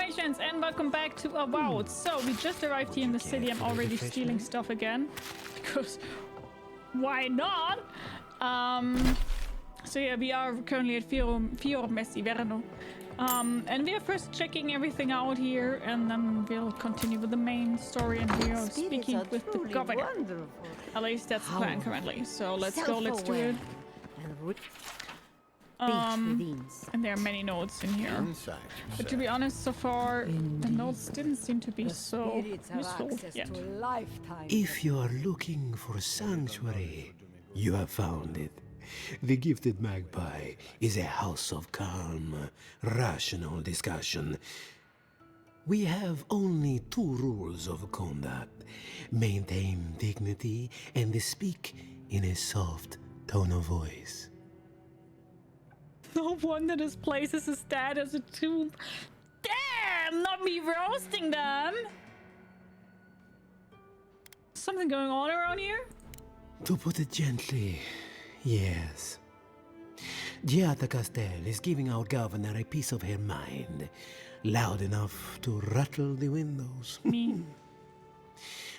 dalmatians, and welcome back to Avowed. So we just arrived here in the city. I'm already stealing stuff again because why not? So yeah, we are currently at Fiormes Iverno. And we are first checking everything out here, and then we'll continue with the main story, and we are speaking with the governor. Wonderful. At least that's the plan currently. So let's go, let's do it. And there are many notes in here. But to be honest, so far, the notes didn't seem to be so useful yet. If you are looking for sanctuary, you have found it. The Gifted Magpie is a house of calm, rational discussion. We have only 2 rules of conduct: maintain dignity and speak in a soft tone of voice. No wonder this place is as dead as a tomb. Damn, not me roasting them. Something going on around here? To put it gently, yes. Giada Castel is giving our governor a piece of her mind, loud enough to rattle the windows. Me.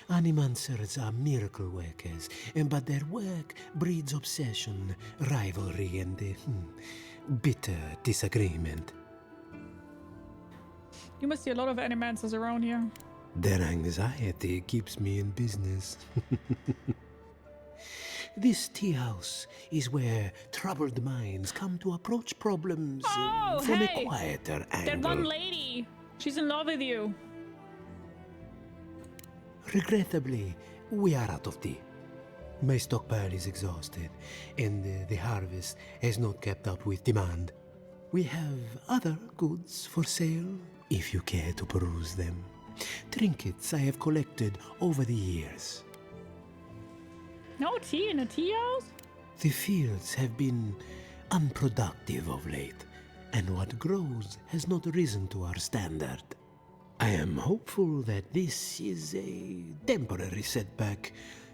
Animancers are miracle workers, but their work breeds obsession, rivalry, and bitter disagreement. You must see a lot of animancers around here. Their anxiety keeps me in business. This tea house is where troubled minds come to approach problems from a quieter angle. That one lady, she's in love with you. Regrettably, we are out of tea. My stockpile is exhausted, and the harvest has not kept up with demand. We have other goods for sale, if you care to peruse them. Trinkets I have collected over the years. No tea in a tea house? The fields have been unproductive of late, and what grows has not risen to our standard. I am hopeful that this is a temporary setback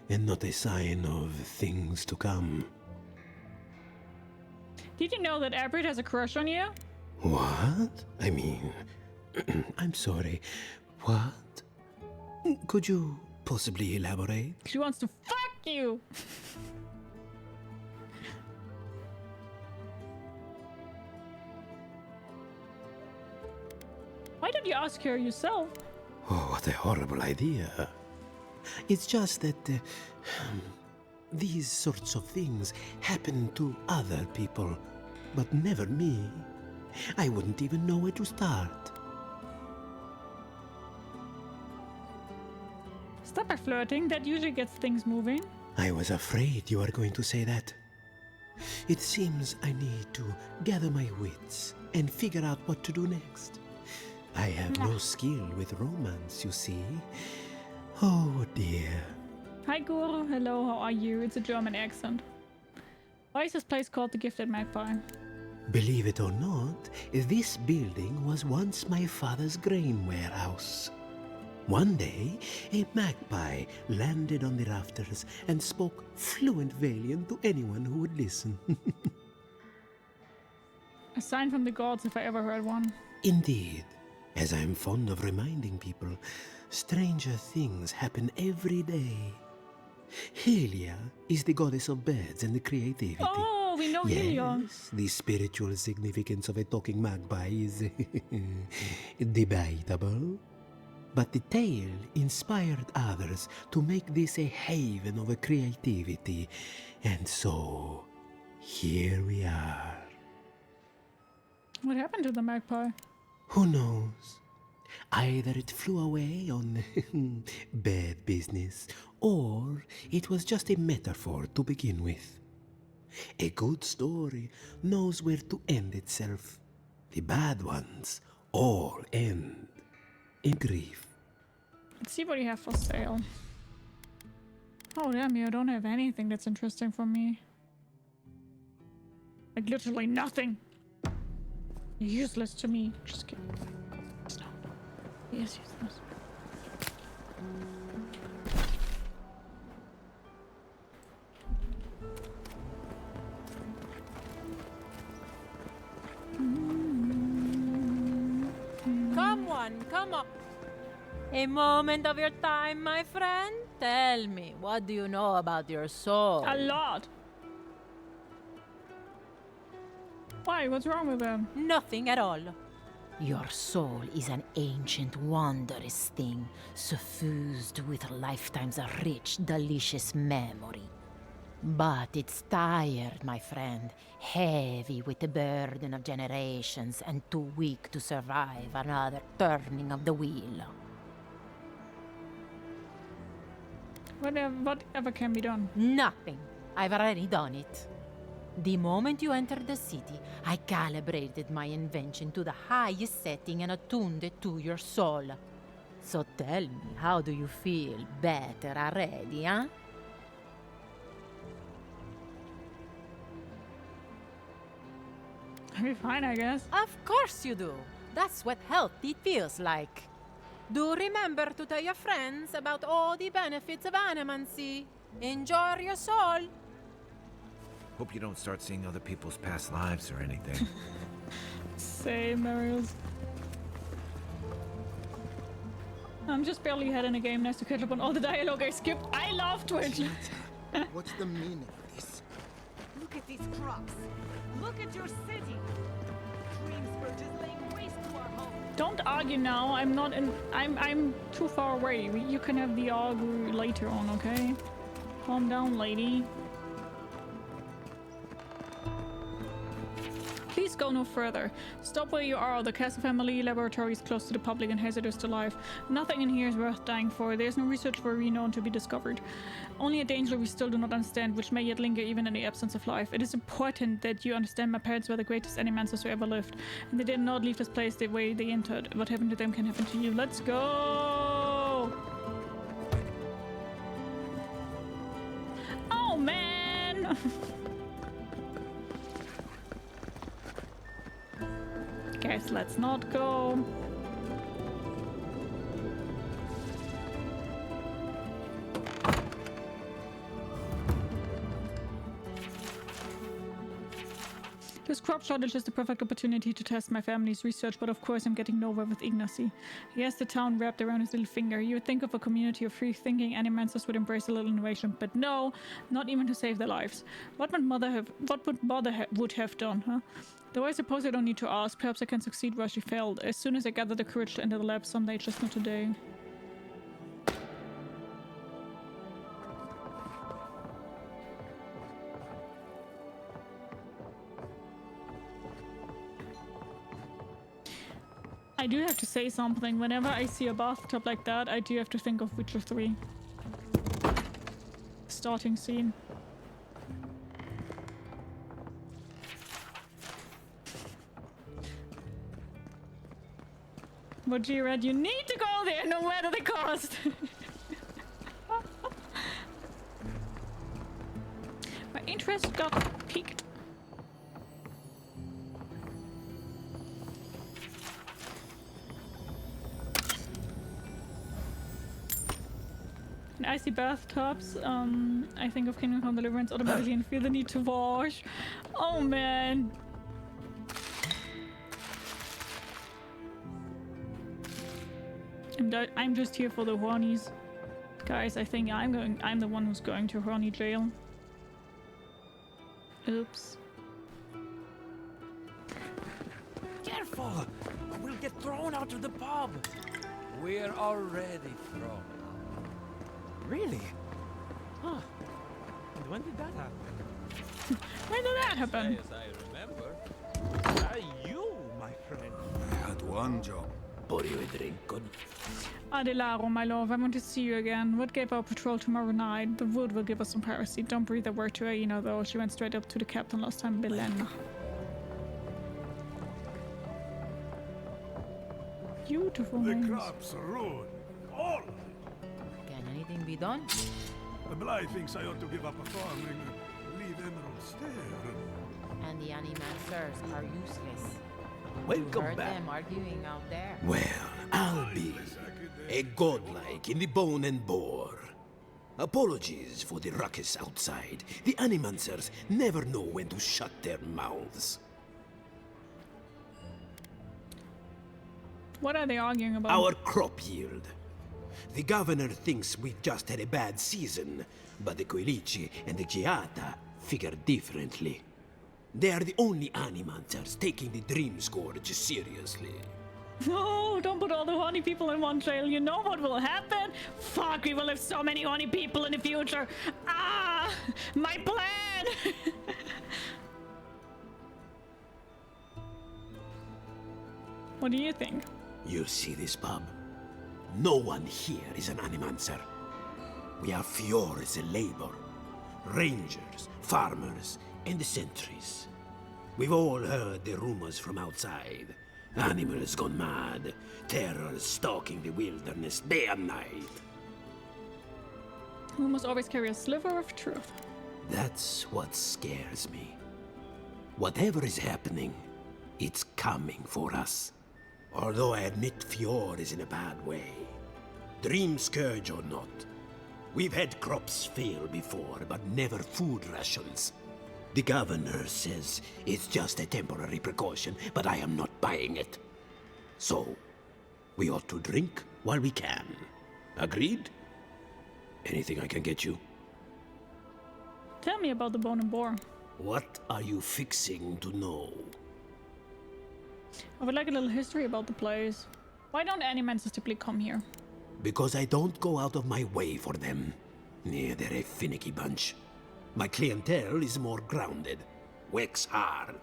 and not a sign of things to come. Did you know that Aedyr has a crush on you? What? I mean, I'm sorry. What? Could you possibly elaborate? She wants to fuck you! Why don't you ask her yourself? Oh, what a horrible idea. It's just that these sorts of things happen to other people, but never me. I wouldn't even know where to start. Stop by flirting, that usually gets things moving. I was afraid you were going to say that. It seems I need to gather my wits and figure out what to do next. I have no skill with romance, you see. Oh dear. Hi Guru, hello, how are you? It's a German accent. Why is this place called the Gifted Magpie? Believe it or not, this building was once my father's grain warehouse. One day, a magpie landed on the rafters and spoke fluent Valian to anyone who would listen. A sign from the gods if I ever heard one. Indeed. As I am fond of reminding people, stranger things happen every day. Helia is the goddess of birds and creativity. Oh, we know Helia. Yes, the spiritual significance of a talking magpie is debatable. But the tale inspired others to make this a haven of creativity. And so, here we are. What happened to the magpie? Who knows? Either it flew away on bad business, or it was just a metaphor to begin with. A good story knows where to end itself. The bad ones all end in grief. Let's see what you have for sale. Oh damn, you don't have anything that's interesting for me. Like literally nothing. You're useless to me. Just kidding. No. He is useless. Come, on, come on. A moment of your time, my friend? Tell me, what do you know about your soul? A lot. Why? What's wrong with them? Nothing at all. Your soul is an ancient, wondrous thing, suffused with lifetimes of rich, delicious memory. But it's tired, my friend, heavy with the burden of generations and too weak to survive another turning of the wheel. Whatever can be done. Nothing. I've already done it. The moment you entered the city, I calibrated my invention to the highest setting and attuned it to your soul. So tell me, how do you feel? Better already, huh? I'll be fine, I guess. Of course you do. That's what healthy feels like. Do remember to tell your friends about all the benefits of animancy. Enjoy your soul. Hope you don't start seeing other people's past lives or anything. Same, Marius. I'm just barely ahead in a game. Nice to catch up on all the dialogue I skipped. I love Twitch. What's the meaning of this? Look at these crops. Look at your city. Dreamsburg is laying waste to our home. Don't argue now. I'm not in. I'm too far away. You can have the argue later on, okay? Calm down, lady. Please go no further. Stop where you are. The Castle Family Laboratory is close to the public and hazardous to life. Nothing in here is worth dying for. There's no research for renown to be discovered. Only a danger we still do not understand, which may yet linger even in the absence of life. It is important that you understand my parents were the greatest animancers who ever lived, and they did not leave this place the way they entered. What happened to them can happen to you. Let's go! Oh, man! Guess let's not go. This crop shortage is the perfect opportunity to test my family's research, but of course I'm getting nowhere with Ignacy. He has the town wrapped around his little finger. You would think of a community of free-thinking animancers would embrace a little innovation, but no, not even to save their lives. What would mother would have done, huh? Though I suppose I don't need to ask. Perhaps I can succeed where she failed. As soon as I gather the courage to enter the lab someday, just not today. I do have to say something. Whenever I see a bathtub like that, I do have to think of Witcher 3. Starting scene. But G-Red, you need to go there no matter the cost! My interest got piqued. When I see bathtubs, I think of Kingdom Come Deliverance automatically and feel the need to wash. Oh man! I'm just here for the hornies. Guys, I think I'm the one who's going to horny jail. Oops. Careful! We'll get thrown out of the pub! We're already thrown out. Really? Huh. And when did that happen? When did that happen? As I remember. You, my friend. I had one job. Pour you a drink, good. Aedyr, my love, I want to see you again. Wood gave our patrol tomorrow night. The wood will give us some piracy. Don't breathe a word to Aedyr, though. She went straight up to the captain last time, Belen. Beautiful names. The crops are ruined. All of it. Can anything be done? The Bly thinks I ought to give up a farming and leave Emerald there. And the animancers are useless. Welcome You heard back. them arguing out there. Well, I'll be a godlike in the bone and bore. Apologies for the ruckus outside. The animancers never know when to shut their mouths. What are they arguing about? Our crop yield. The governor thinks we just had a bad season, but the Ygwulfs and the Giata figure differently. They are the only animators taking the Dream Scourge seriously. No, don't put all the horny people in one jail. You know what will happen? Fuck, we will have so many horny people in the future. Ah, my plan! What do you think? You see this pub? No one here is an animancer. We are Fiores in labor. Rangers, farmers, and the sentries. We've all heard the rumors from outside. Animals gone mad. Terror stalking the wilderness day and night. We must always carry a sliver of truth. That's what scares me. Whatever is happening, it's coming for us. Although I admit Fior is in a bad way. Dream Scourge or not, we've had crops fail before, but never food rations. The governor says it's just a temporary precaution, but I am not buying it. So, we ought to drink while we can. Agreed? Anything I can get you? Tell me about the bone and boar. What are you fixing to know? I would like a little history about the place. Why don't animancers typically come here? Because I don't go out of my way for them. Yeah, they're a finicky bunch. My clientele is more grounded. Works hard.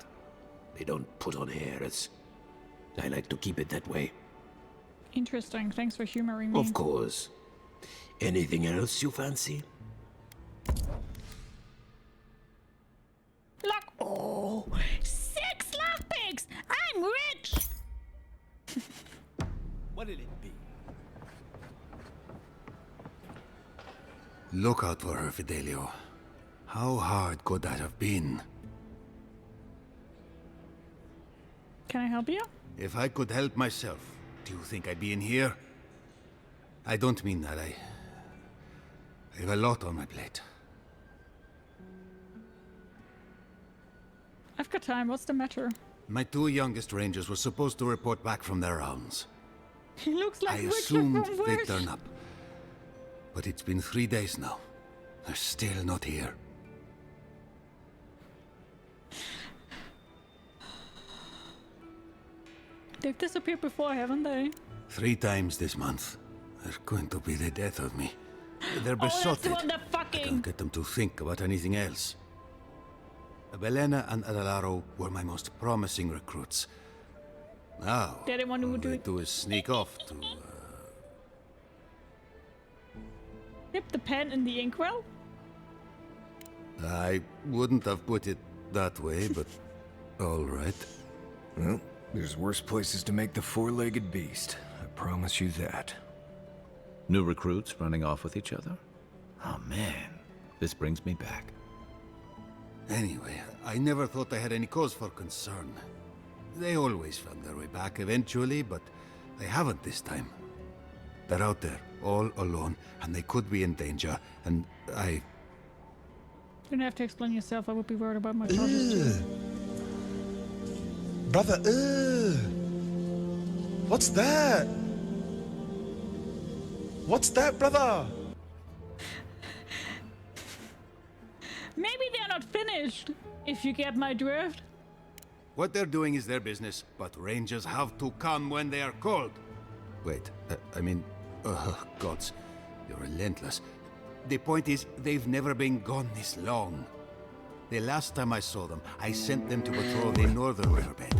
They don't put on airs. I like to keep it that way. Interesting. Thanks for humoring me. Of course. Anything else you fancy? Lock. Oh, 6 lockpicks! I'm rich! What'll it be? Look out for her, Fidelio. How hard could that have been? Can I help you? If I could help myself, do you think I'd be in here? I don't mean that. I have a lot on my plate. I've got time. What's the matter? My 2 youngest rangers were supposed to report back from their rounds. He looks like I Richard assumed from they'd Wish. turn up. But it's been 3 days now. They're still not here. They've disappeared before, haven't they? 3 times this month. They're going to be the death of me. They're Oh, that's besotted. the one that I fucking... can't get them to think about anything else. Belena and Aedyr were my most promising recruits. Now, They're the one who all would do they it. do is sneak off to... Dip the pen in the inkwell? I wouldn't have put it that way, but all right. Well, there's worse places to make the 4-legged beast. I promise you that. New recruits running off with each other? Oh man, this brings me back. Anyway, I never thought I had any cause for concern. They always found their way back eventually, but they haven't this time. They're out there, all alone, and they could be in danger, and I... You don't have to explain yourself. I would be worried about my charges too. Brother, what's that? What's that, brother? Maybe they're not finished, if you get my drift. What they're doing is their business, but rangers have to come when they are called. Wait, gods, you're relentless. The point is, they've never been gone this long. The last time I saw them, I sent them to patrol the northern riverbed.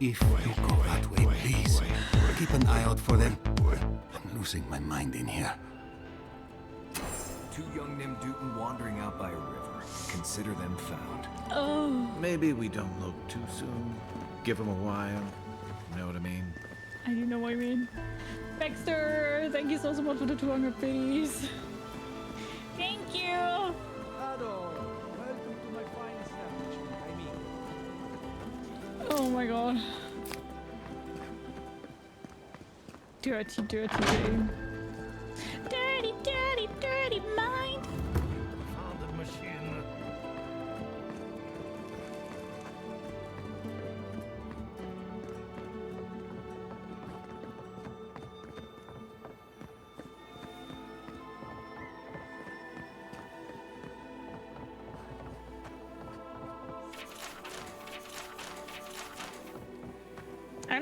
If you go that way, please, keep an eye out for them. I'm losing my mind in here. 2 young Nimdutin wandering out by a river. Consider them found. Oh, Maybe we don't look too soon. Give them a while. You know what I mean? I do know what I mean. Baxter, thank you so much for the 200 biddies. Thank you. Aedyr, welcome to my fine establishment. I mean, Oh my god. Dirty, dirty game. Dirty, dirty, dirty mind. Found the machine.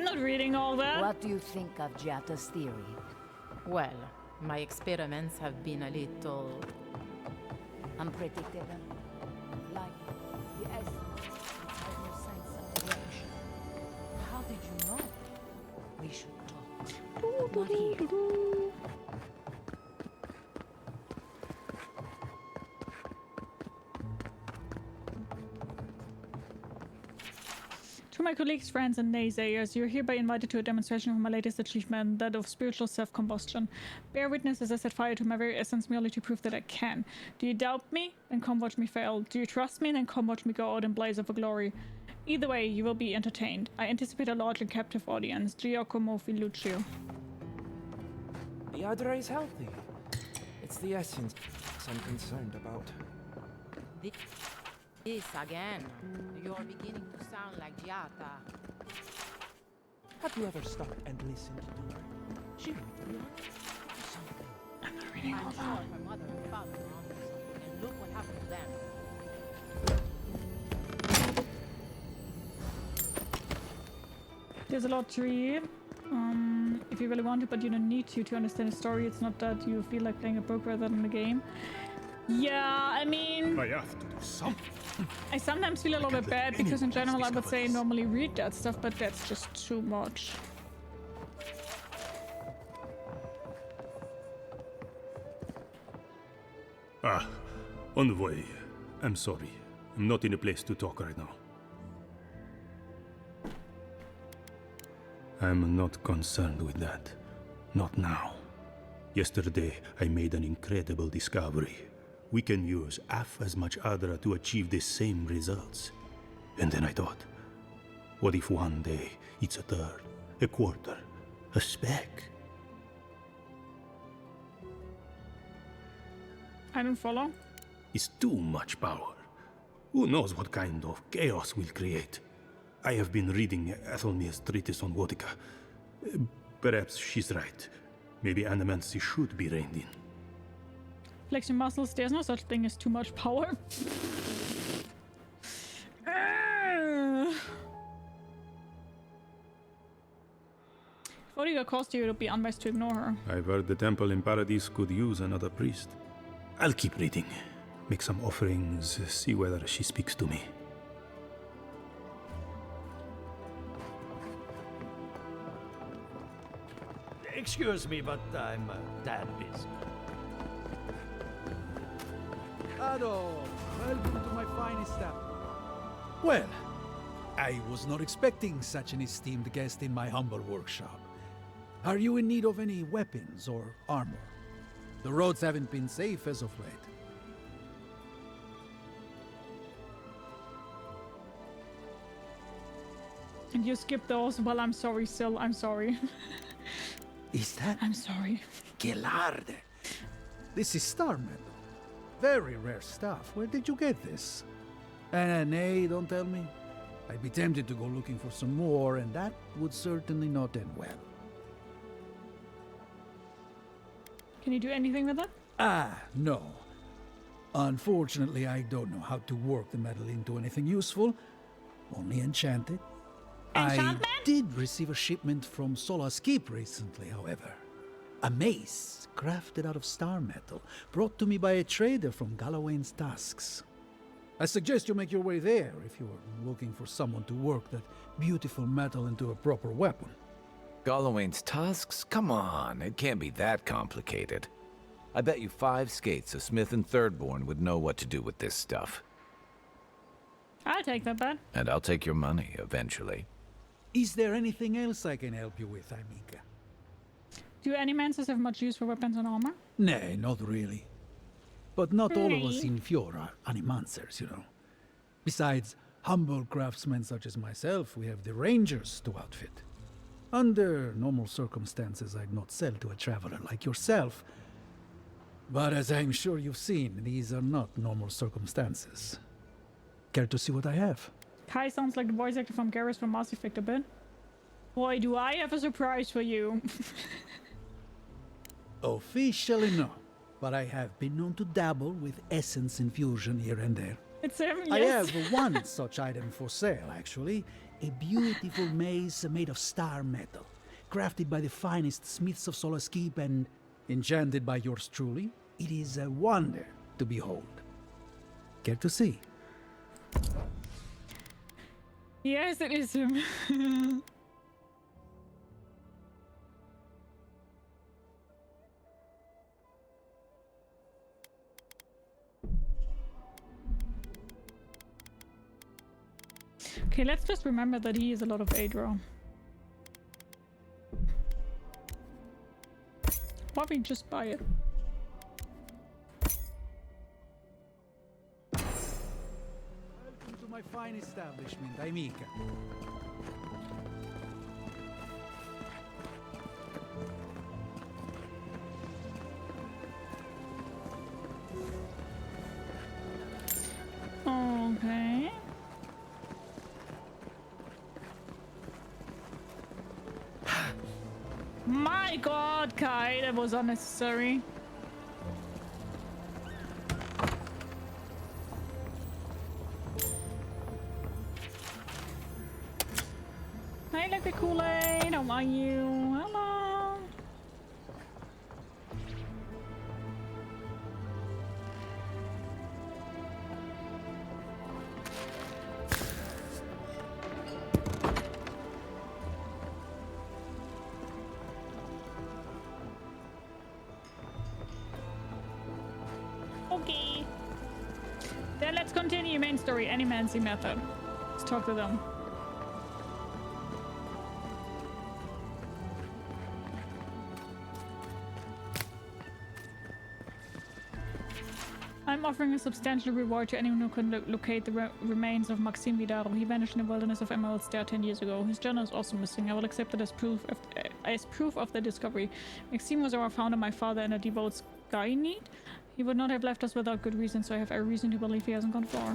I'm not reading all that. What do you think of Giata's theory? Well, my experiments have been a little unpredictable. Like the essence has no sense of direction. How did you know? We should talk. Not here. To my colleagues, friends, and naysayers, you are hereby invited to a demonstration of my latest achievement, that of spiritual self-combustion. Bear witness as I set fire to my very essence merely to prove that I can. Do you doubt me? Then come watch me fail. Do you trust me? Then come watch me go out in blaze of glory. Either way, you will be entertained. I anticipate a large and captive audience. Giacomo Filuccio. The Aedyr is healthy. It's the essence I'm concerned about. This again. You're beginning to sound like Giata. Have you ever stopped and listened to her? She might be on something. I'm not reading all I'm sure that. her mother and father were onto something, and look what happened to them. There's a lot to read. If you really want to, but you don't need to understand the story. It's not that you feel like playing a book rather than a game. Yeah, I mean, I have to do something. I sometimes feel a little bit bad because in general I would say normally read that stuff, but that's just too much. Ah, envoy. I'm sorry. I'm not in a place to talk right now. I'm not concerned with that. Not now. Yesterday, I made an incredible discovery. We can use half as much Aedyr to achieve the same results. And then I thought, what if one day it's a third, a quarter, a speck? I don't follow. It's too much power. Who knows what kind of chaos we'll create? I have been reading Athelmir's treatise on Wodica. Perhaps she's right. Maybe animancy should be reined in. Flex your muscles, there's no such thing as too much power. If Odiga cost you, it would be unwise to ignore her. I've heard the temple in Paradise could use another priest. I'll keep reading. Make some offerings, see whether she speaks to me. Excuse me, but I'm that busy. Ado, welcome to my fine establishment. Well, I was not expecting such an esteemed guest in my humble workshop. Are you in need of any weapons or armor? The roads haven't been safe as of late. And you skip those? Well, I'm sorry, Sil. I'm sorry. Is that? I'm sorry. Gelarde. This is star metal. Very rare stuff. Where did you get this? Nay, don't tell me. I'd be tempted to go looking for some more, and that would certainly not end well. Can you do anything with that? No. Unfortunately, I don't know how to work the metal into anything useful. Only enchant it. Enchantment? I did receive a shipment from Sola's Keep recently, however. A mace crafted out of star metal, brought to me by a trader from Galawain's Tusks. I suggest you make your way there if you are looking for someone to work that beautiful metal into a proper weapon. Galawain's tusks? Come on, it can't be that complicated. I bet you 5 skates a Smith and Thirdborn would know what to do with this stuff. I'll take that bet. And I'll take your money, eventually. Is there anything else I can help you with, Amica? Do animancers have much use for weapons and armor? Nay, not really. But not all of us in Fjord are animancers, you know. Besides, humble craftsmen such as myself, we have the rangers to outfit. Under normal circumstances, I'd not sell to a traveler like yourself. But as I'm sure you've seen, these are not normal circumstances. Care to see what I have? Kai sounds like the voice actor from Garrus from Mass Effect a bit. Boy, do I have a surprise for you. Officially no, but I have been known to dabble with essence infusion here and there. It's him, I yes. have one such item for sale, actually. A beautiful mace made of star metal, crafted by the finest smiths of Solace Keep and enchanted by yours truly. It is a wonder to behold. Care to see? Yes, it is him. Okay, let's just remember that he is a lot of Aedyr. Probably just buy it. Welcome to my fine establishment, Aimika. Okay. My god, Kai, that was unnecessary. Hey, look at Kool-Aid, how are you? Hello. Okay. Then let's continue main story, Animancy method. Let's talk to them. I'm offering a substantial reward to anyone who can locate the remains of Maxime Vidal. He vanished in the wilderness of Emerald Stair 10 years ago. His journal is also missing. I will accept it as proof of the discovery. Maxime was our founder, my father, and a devout sky need. He would not have left us without good reason, so I have every reason to believe he hasn't gone far.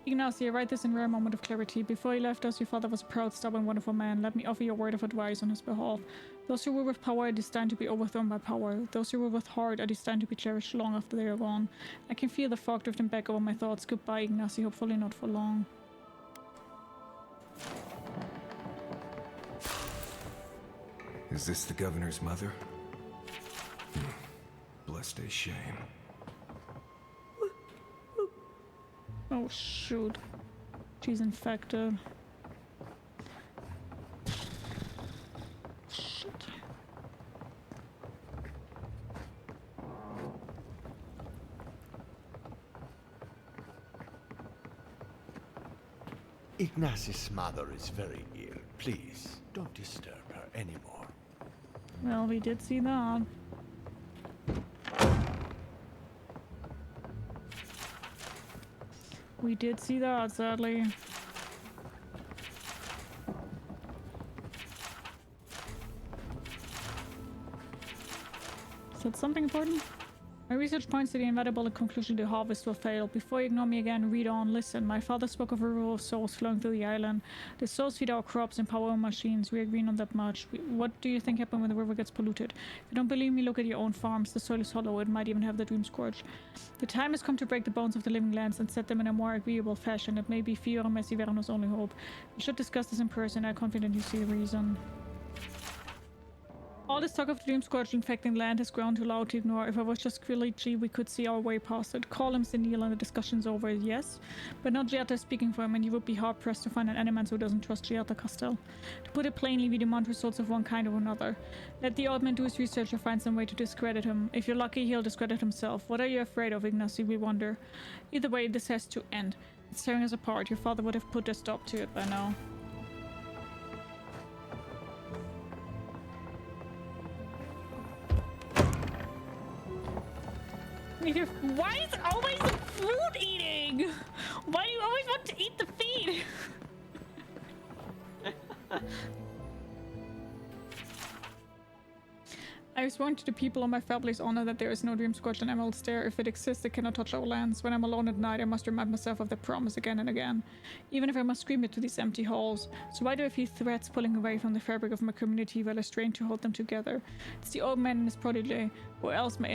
Ignacio, write this in rare moment of clarity. Before he left us, your father was a proud, stubborn, wonderful man. Let me offer you a word of advice on his behalf. Those who rule with power are destined to be overthrown by power. Those who rule with heart are destined to be cherished long after they are gone. I can feel the fog drifting back over my thoughts. Goodbye, Ignacio. Hopefully not for long. Is this the governor's mother? Blessed a shame. Oh shoot. She's infected. Shit. Ignace's mother is very ill. Please, don't disturb her anymore. Well, we did see that. We did see that, sadly. Is that something important? My research points to the inevitable conclusion the harvest will fail. Before you ignore me again, read on, listen. My father spoke of a river of souls flowing through the island. The souls feed our crops and power our machines. We agree on that much. What do you think happens when the river gets polluted? If you don't believe me, look at your own farms. The soil is hollow. It might even have the dream scourge. The time has come to break the bones of the living lands and set them in a more agreeable fashion. It may be Fio or Messi Verano's only hope. We should discuss this in person. I'm confident you see the reason. All this talk of the dream scourge infecting land has grown too loud to ignore. If I was just Quillichi, we could see our way past it. Call him Senil and the discussion's over, yes? But not Giata speaking for him, and you would be hard-pressed to find an animant who doesn't trust Giata Castel. To put it plainly, we demand results of one kind or another. Let the old man do his research or find some way to discredit him. If you're lucky, he'll discredit himself. What are you afraid of, Ignacy, we wonder? Either way, this has to end. It's tearing us apart. Your father would have put a stop to it by now. Why is it always the food eating? Why do you always want to eat the feed? I have sworn to the people of my family's honor that there is no dream scorched on Emerald Stair. If it exists, it cannot touch our lands. When I'm alone at night, I must remind myself of that promise again and again, even if I must scream it to these empty halls. So why do I feel threats pulling away from the fabric of my community while I strain to hold them together? It's the old man and his protege, or else my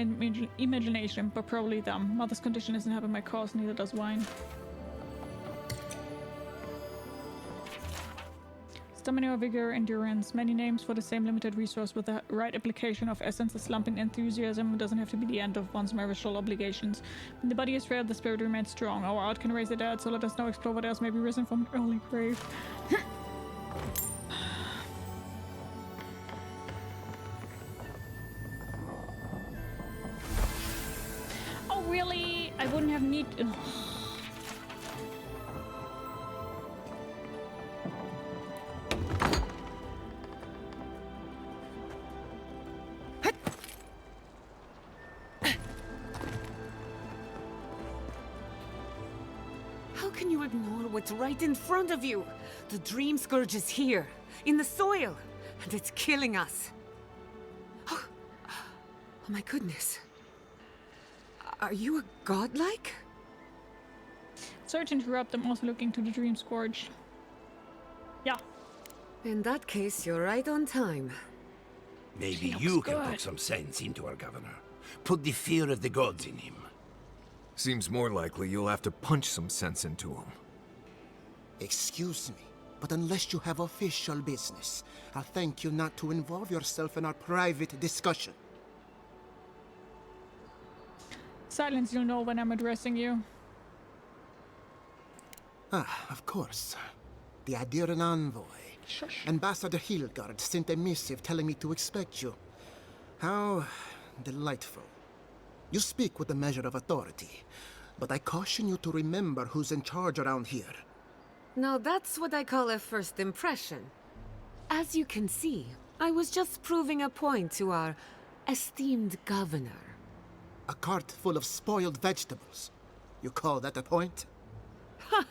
imagination, but probably them. Mother's condition isn't helping my cause, neither does wine. Stamina, vigor, endurance. Many names for the same limited resource with the right application of essence. A slump in enthusiasm doesn't have to be the end of one's marital obligations. When the body is frail, the spirit remains strong. Our art can raise the dead, so let us now explore what else may be risen from an early grave. Oh really? I wouldn't have need. What's right in front of you? The Dream Scourge is here, in the soil, and it's killing us. Oh my goodness. Are you a godlike? Sorry to interrupt, I'm also looking to the Dream Scourge. Yeah. In that case, you're right on time. Maybe you can put some sense into our governor. Put the fear of the gods in him. Seems more likely you'll have to punch some sense into him. Excuse me, but unless you have official business, I'll thank you not to involve yourself in our private discussion. Silence, you'll know when I'm addressing you. Ah, of course. The Aedyr envoy. Shush. Ambassador Hilgard sent a missive telling me to expect you. How delightful. You speak with a measure of authority, but I caution you to remember who's in charge around here. Now that's what I call a first impression. As you can see, I was just proving a point to our esteemed governor. A cart full of spoiled vegetables. You call that a point? Ha!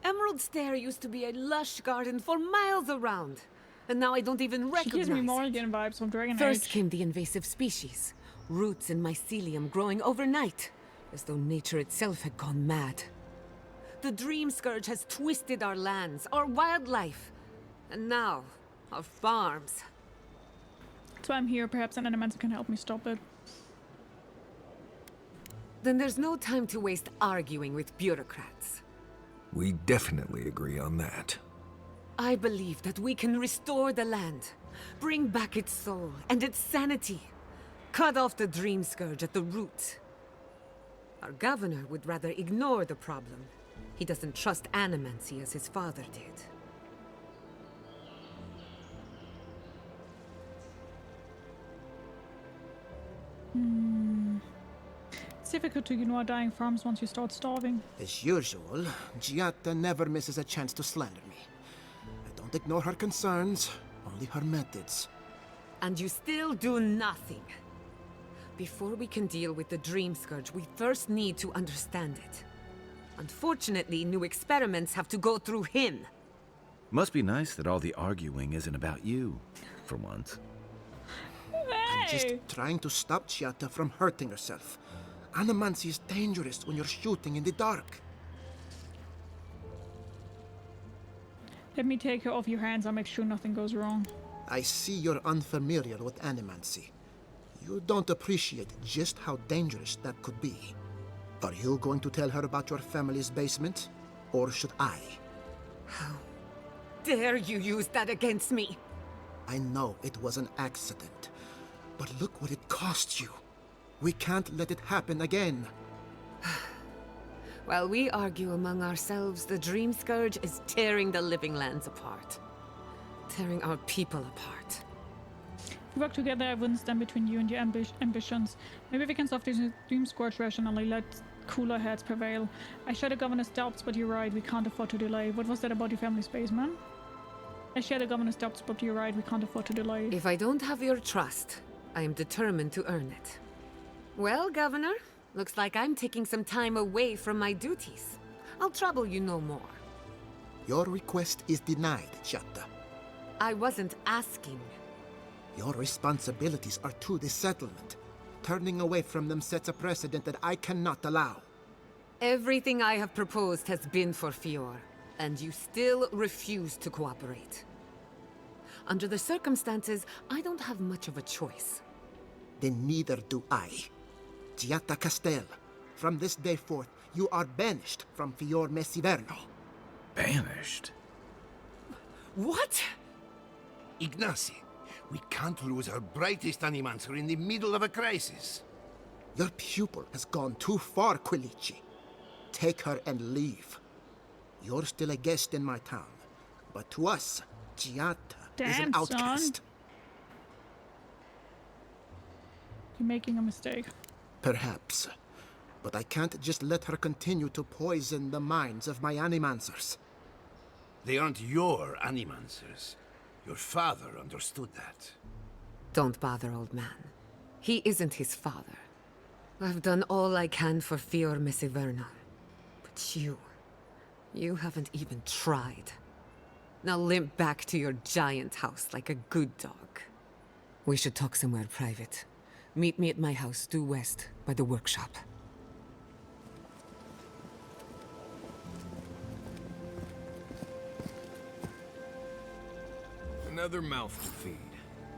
Emerald Stair used to be a lush garden for miles around. And now I don't even recognize it. She gives me Morrigan vibes from Dragon Age. First came the invasive species. Roots and mycelium growing overnight, as though nature itself had gone mad. The Dream Scourge has twisted our lands, our wildlife, and now, our farms. That's why I'm here. Perhaps an Animancer can help me stop it. Then there's no time to waste arguing with bureaucrats. We definitely agree on that. I believe that we can restore the land, bring back its soul and its sanity, cut off the Dream Scourge at the root. Our governor would rather ignore the problem. He doesn't trust animancy as his father did. It's difficult to ignore dying farms once you start starving. As usual, Giatta never misses a chance to slander me. I don't ignore her concerns, only her methods. And you still do nothing. Before we can deal with the Dream Scourge, we first need to understand it. Unfortunately, new experiments have to go through him. Must be nice that all the arguing isn't about you, for once. I'm just trying to stop Giatta from hurting herself. Animancy is dangerous when you're shooting in the dark. Let me take her off your hands. I'll make sure nothing goes wrong. I see you're unfamiliar with animancy. You don't appreciate just how dangerous that could be. Are you going to tell her about your family's basement? Or should I? How dare you use that against me? I know it was an accident, but look what it cost you. We can't let it happen again. While we argue among ourselves, the Dream Scourge is tearing the living lands apart. Tearing our people apart. If we work together, I wouldn't stand between you and your ambitions. Maybe we can solve this Dream Scourge rationally, let cooler heads prevail. I share the governor's doubts, but you're right, we can't afford to delay. What was that about your family's basement? I share the governor's doubts, but you're right, we can't afford to delay. If I don't have your trust, I am determined to earn it. Well, Governor, looks like I'm taking some time away from my duties. I'll trouble you no more. Your request is denied, Giatta. I wasn't asking. Your responsibilities are to the settlement. Turning away from them sets a precedent that I cannot allow. Everything I have proposed has been for Fior, and you still refuse to cooperate. Under the circumstances, I don't have much of a choice. Then neither do I. Giatta Castel, from this day forth, you are banished from Fior Messiverno. Banished? What? Ignacy, we can't lose our brightest animancer in the middle of a crisis. Your pupil has gone too far, Quilici. Take her and leave. You're still a guest in my town, but to us, Giatta is an outcast. Son. You're making a mistake. Perhaps. But I can't just let her continue to poison the minds of my animancers. They aren't your animancers. Your father understood that. Don't bother, old man. He isn't his father. I've done all I can for Fior Messiverno. But you haven't even tried. Now limp back to your giant house like a good dog. We should talk somewhere private. Meet me at my house due west, by the workshop. Another mouth to feed.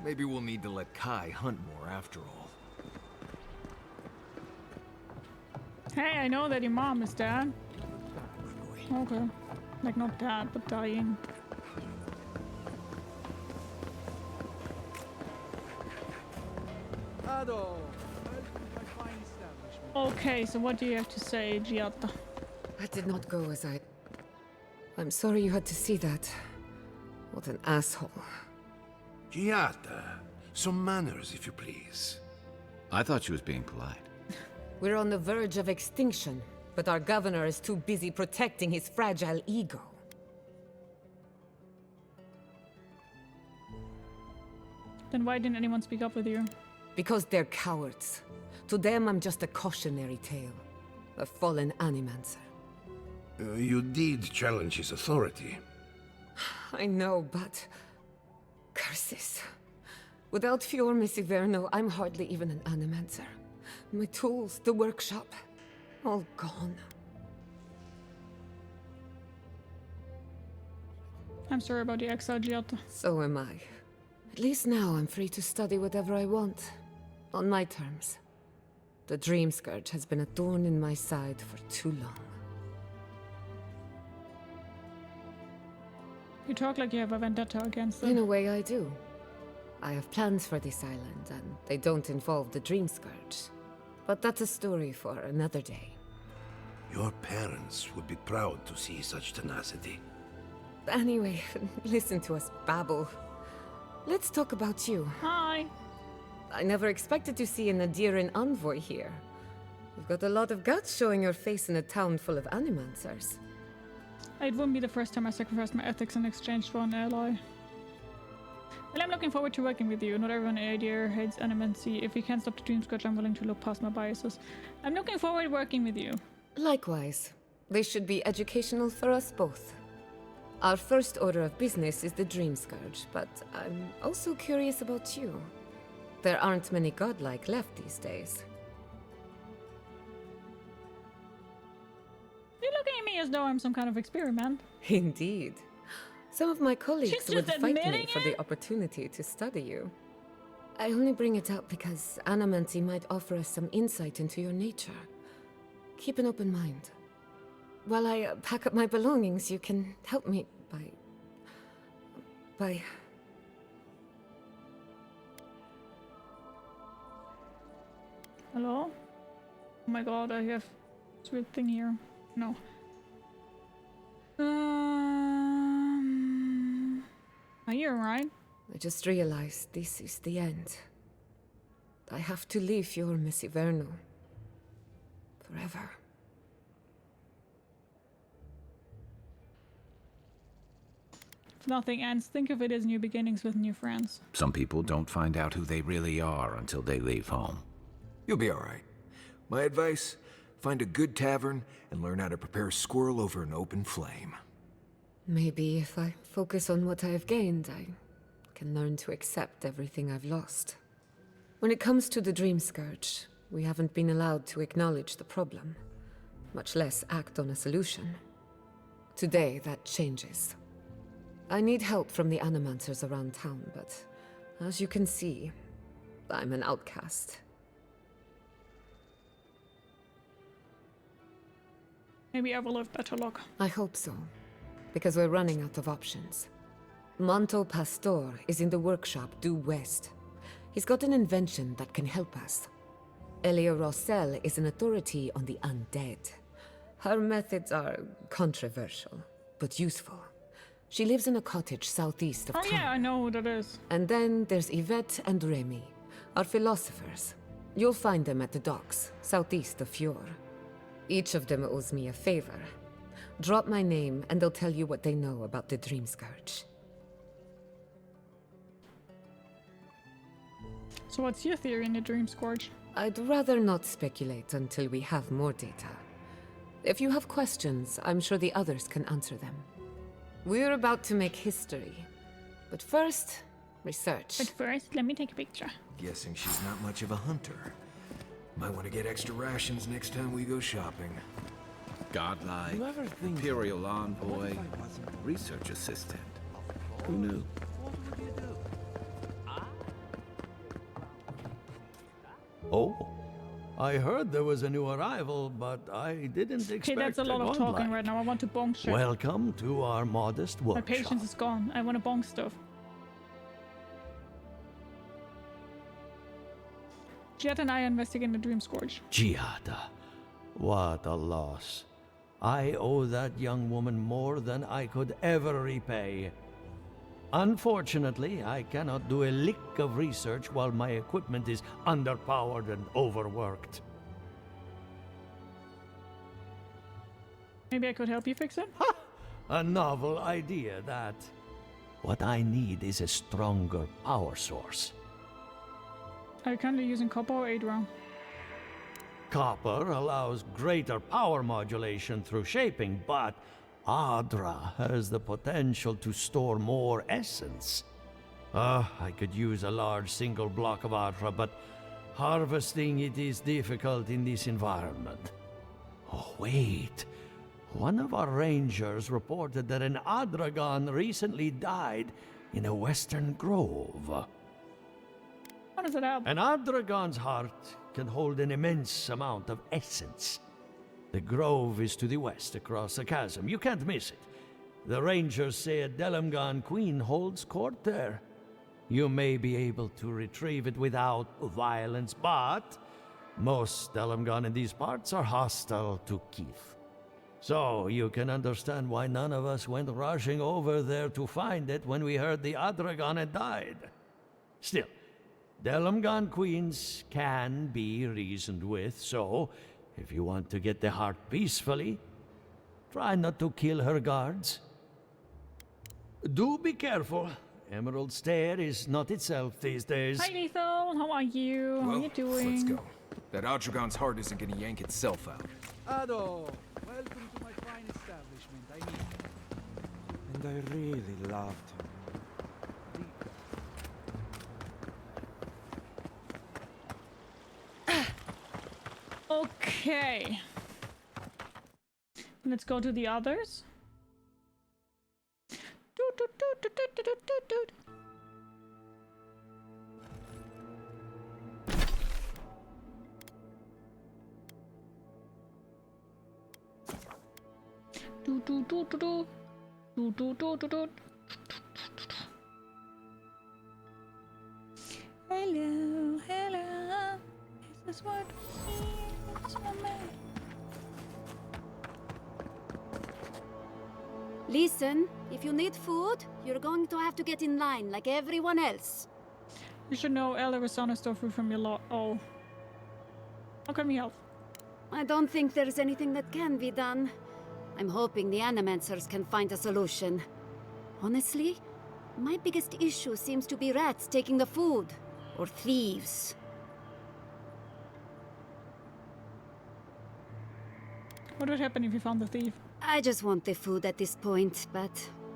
Maybe we'll need to let Kai hunt more after all. Hey, I know that your mom is dead. Okay. Like, not dead, but dying. Okay, so what do you have to say, Giatta? That did not go as I... I'm sorry you had to see that. What an asshole. Giatta, some manners, if you please. I thought she was being polite. We're on the verge of extinction, but our governor is too busy protecting his fragile ego. Then why didn't anyone speak up with you? Because they're cowards. To them, I'm just a cautionary tale. A fallen animancer. You did challenge his authority. I know, but... curses. Without Fior Messiverno, I'm hardly even an animancer. My tools, the workshop, all gone. I'm sorry about the exile, Giatta. So am I. At least now I'm free to study whatever I want. On my terms. The Dream Scourge has been a thorn in my side for too long. You talk like you have a vendetta against them. In a way, I do. I have plans for this island, and they don't involve the Dream Scourge. But that's a story for another day. Your parents would be proud to see such tenacity. Anyway, listen to us babble. Let's talk about you. Hi. I never expected to see an Aedyr envoy here. You've got a lot of guts showing your face in a town full of animancers. It wouldn't be the first time I sacrificed my ethics in exchange for an ally. Well, I'm looking forward to working with you. Not everyone in Aedyr hates animancy. If we can't stop the Dream Scourge, I'm willing to look past my biases. I'm looking forward to working with you. Likewise. They should be educational for us both. Our first order of business is the Dream Scourge, but I'm also curious about you. There aren't many godlike left these days. You're looking at me as though I'm some kind of experiment. Indeed. Some of my colleagues would fight me for it? the opportunity to study you. I only bring it up because animancy might offer us some insight into your nature. Keep an open mind. While I pack up my belongings, you can help me by... Hello? Oh my god, I have this weird thing here. No. Are you alright? I just realized this is the end. I have to leave Fior Messiverno. Forever. If nothing ends, think of it as new beginnings with new friends. Some people don't find out who they really are until they leave home. You'll be all right. My advice, find a good tavern and learn how to prepare a squirrel over an open flame. Maybe if I focus on what I have gained, I can learn to accept everything I've lost. When it comes to the Dream Scourge, we haven't been allowed to acknowledge the problem, much less act on a solution. Today, that changes. I need help from the animancers around town, but as you can see, I'm an outcast. Maybe I will have better luck. I hope so, because we're running out of options. Manto Pastor is in the workshop due west. He's got an invention that can help us. Elia Rossell is an authority on the undead. Her methods are controversial, but useful. She lives in a cottage southeast of town. Oh yeah, I know who that is. And then there's Yvette and Remy, our philosophers. You'll find them at the docks, southeast of Fjord. Each of them owes me a favor. Drop my name and they'll tell you what they know about the Dream Scourge. So what's your theory in the Dream Scourge? I'd rather not speculate until we have more data. If you have questions, I'm sure the others can answer them. We're about to make history. But first, research. But first, let me take a picture. Guessing she's not much of a hunter. Might want to get extra rations next time we go shopping. Godlike, Imperial envoy, research assistant. Who knew? Oh, I heard there was a new arrival, but I didn't expect. Okay, that's a lot of talking right now. I want to bonk shit. Welcome to our modest workshop. My patience is gone. I want to bonk stuff. Jet and I are investigating the Dream Scourge. Giada, what a loss. I owe that young woman more than I could ever repay. Unfortunately, I cannot do a lick of research while my equipment is underpowered and overworked. Maybe I could help you fix it? Ha! A novel idea, that. What I need is a stronger power source. Are you currently using copper or Aedyr? Copper allows greater power modulation through shaping, but Aedyr has the potential to store more essence. I could use a large single block of Aedyr, but harvesting it is difficult in this environment. Oh, wait. One of our rangers reported that an Aedyr recently died in a western grove. How does it help? An Aedyr heart can hold an immense amount of essence. The grove is to the west, across a chasm. You can't miss it. The rangers say a Delmgan queen holds court there. You may be able to retrieve it without violence, but most Delmgan in these parts are hostile to Keith. So you can understand why none of us went rushing over there to find it when we heard the Aedyr had died. Still, Delmgan queens can be reasoned with, so if you want to get the heart peacefully, try not to kill her guards. Do be careful. Emerald Stair is not itself these days. Hi, Lethal. How are you? How are you doing? Let's go. That Aedyr heart isn't gonna yank itself out. Ado, welcome to my fine establishment. And I really loved her. Okay. Let's go to the others. Hello, hello. Is this what we need? Listen, if you need food, you're going to have to get in line like everyone else. You should know Aedyr is on a stuff from your lot. Oh. How can we help? I don't think there's anything that can be done. I'm hoping the animancers can find a solution. Honestly, my biggest issue seems to be rats taking the food. Or thieves. What would happen if you found the thief? I just want the food at this point, but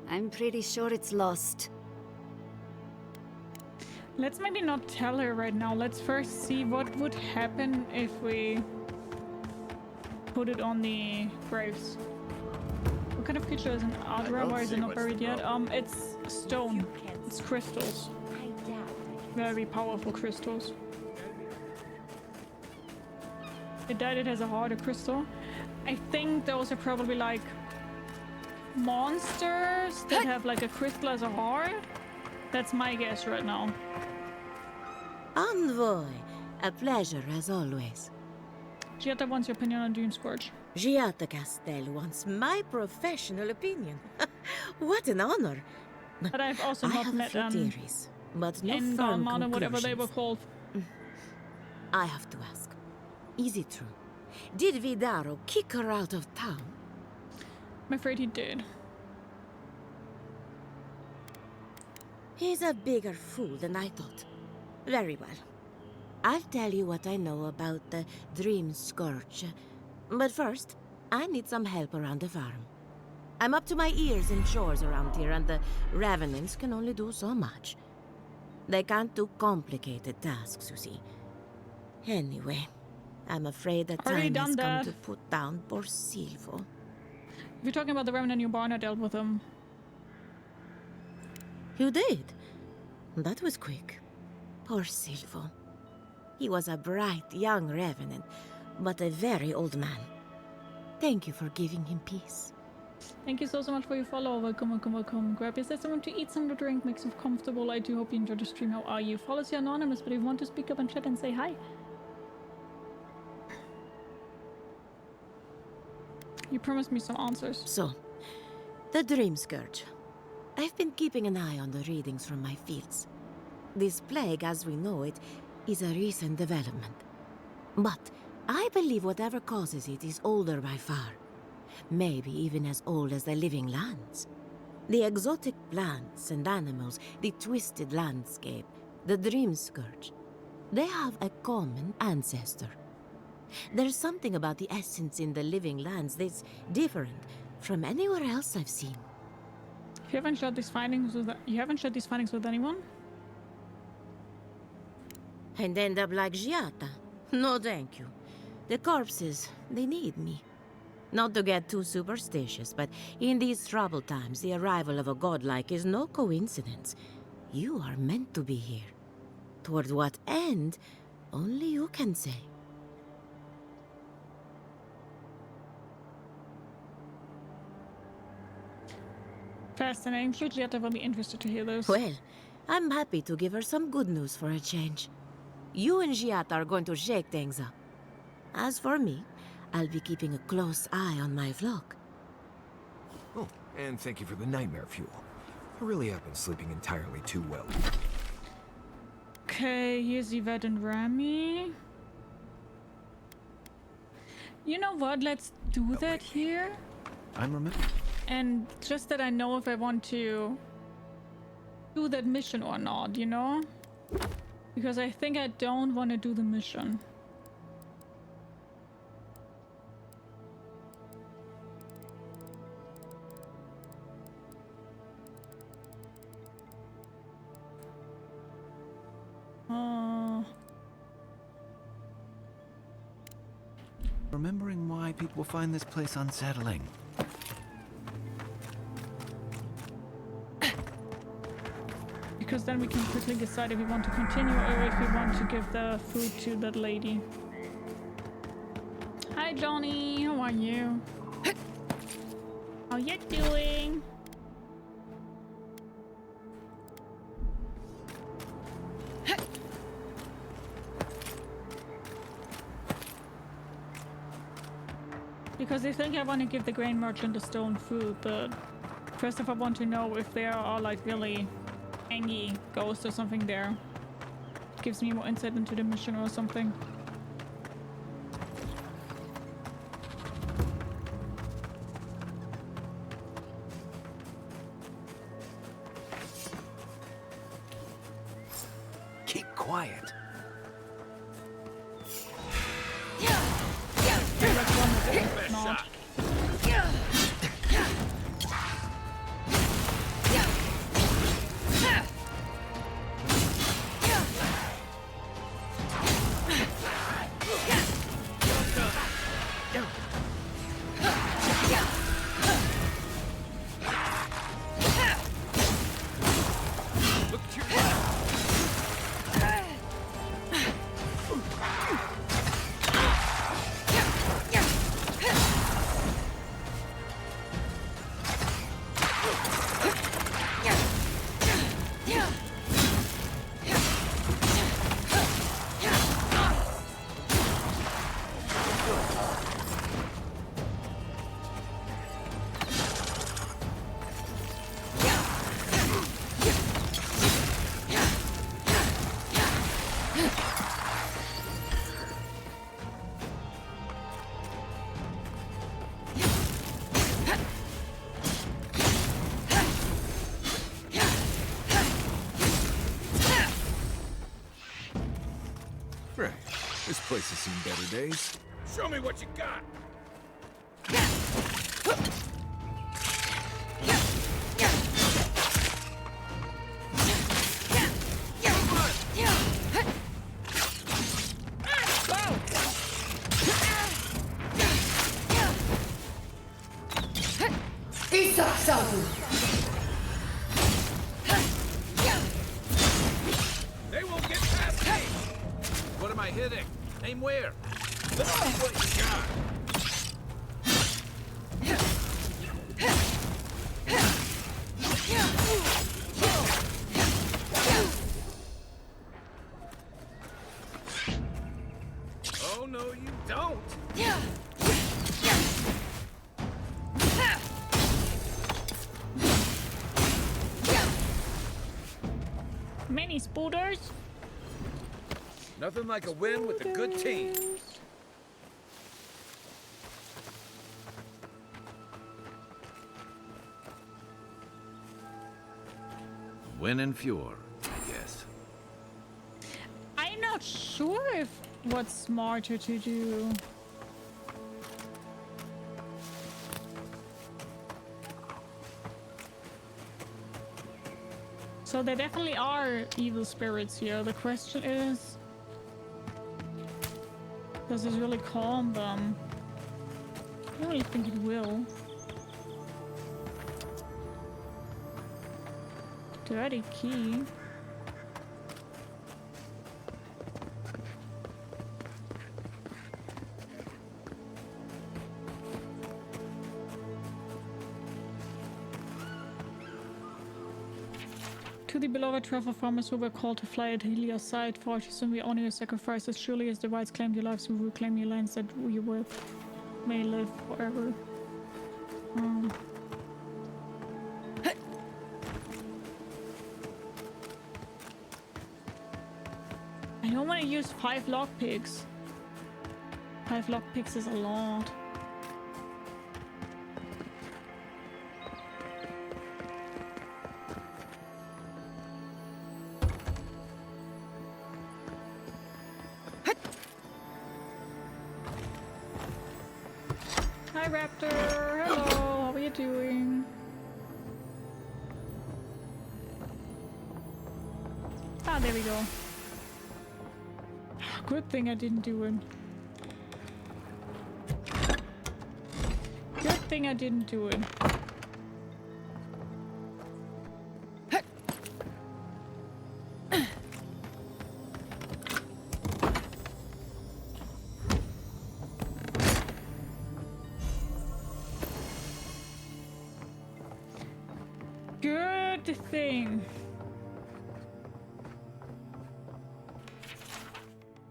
I'm pretty sure it's lost. Let's maybe not tell her right now. Let's first see what would happen if we put it on the graves. What kind of creature is an Aedyr? Why is it not buried yet? It's stone. It's crystals. Very powerful crystals. It died, it has a harder crystal. I think those are probably like monsters that have like a crystal as a heart. That's my guess right now. Envoy, a pleasure as always. Giata wants your opinion on Doomscourge. Giata Castel wants my professional opinion. What an honor. But I've also not met theories, but no in firm Dalmatian, whatever they were conclusions. called. I have to ask. Is it true? Did Vidaro kick her out of town? I'm afraid he did. He's a bigger fool than I thought. Very well. I'll tell you what I know about the Dream Scourge. But first, I need some help around the farm. I'm up to my ears in chores around here, and the Revenants can only do so much. They can't do complicated tasks, you see. Anyway, I'm afraid that Already time has done come that. to put down poor Silvo. If you're talking about the Revenant in your barn, I dealt with him. You did? That was quick. Poor Silvo. He was a bright young Revenant, but a very old man. Thank you for giving him peace. Thank you so much for your follow. Welcome. Grab yourself someone to eat, some to drink, make yourself comfortable. I do hope you enjoyed the stream. How are you? Follows you anonymous, but if you want to speak up and chat and say hi. You promised me some answers. So, the Dream Scourge. I've been keeping an eye on the readings from my fields. This plague, as we know it, is a recent development. But I believe whatever causes it is older by far. Maybe even as old as the living lands. The exotic plants and animals, the twisted landscape, the Dream Scourge. They have a common ancestor. There's something about the essence in the living lands that's different from anywhere else I've seen. You haven't shared these findings with anyone? And end up like Giata. No thank you. The corpses, they need me. Not to get too superstitious, but in these troubled times, the arrival of a godlike is no coincidence. You are meant to be here. Toward what end, only you can say. Fascinating. I'm sure Giata will be interested to hear those. Well, I'm happy to give her some good news for a change. You and Giata are going to shake things up. As for me, I'll be keeping a close eye on my flock. Oh, and thank you for the nightmare fuel. I really have been sleeping entirely too well. Okay, here's Yvette and Rami. You know what? Let's do that here. I'm remembering. And just that I know if I want to do that mission or not, you know? Because I think I don't want to do the mission. Remembering why people find this place unsettling. Because then we can quickly decide if we want to continue or if we want to give the food to that lady. Hi Johnny, how are you? How you doing? Because I think I want to give the grain merchant the stone food, but first of all I want to know if there are like really angry ghosts or something there. Gives me more insight into the mission or something. Keep quiet. Not. This place has seen better days. Show me what you got! They won't get past me! What am I hitting? Aim where? Let's see what you got. Oh, no, you don't! Many spooters. Nothing like a win with a good team. Win and Fjord, I guess. I'm not sure if what's smarter to do. So there definitely are evil spirits here. The question is, does this really calm them? I don't really think it will. Dirty key. To the beloved travel farmers who were called to fly at Helios' side, for it is we honor your sacrifices. Surely as the whites claimed your lives, we will claim your lands that we may live forever. I don't want to use 5 lockpicks. 5 lockpicks is a lot. Hi Raptor, hello, how are you doing? Ah, there we go. Good thing I didn't do it. Good thing I didn't do it. Good thing.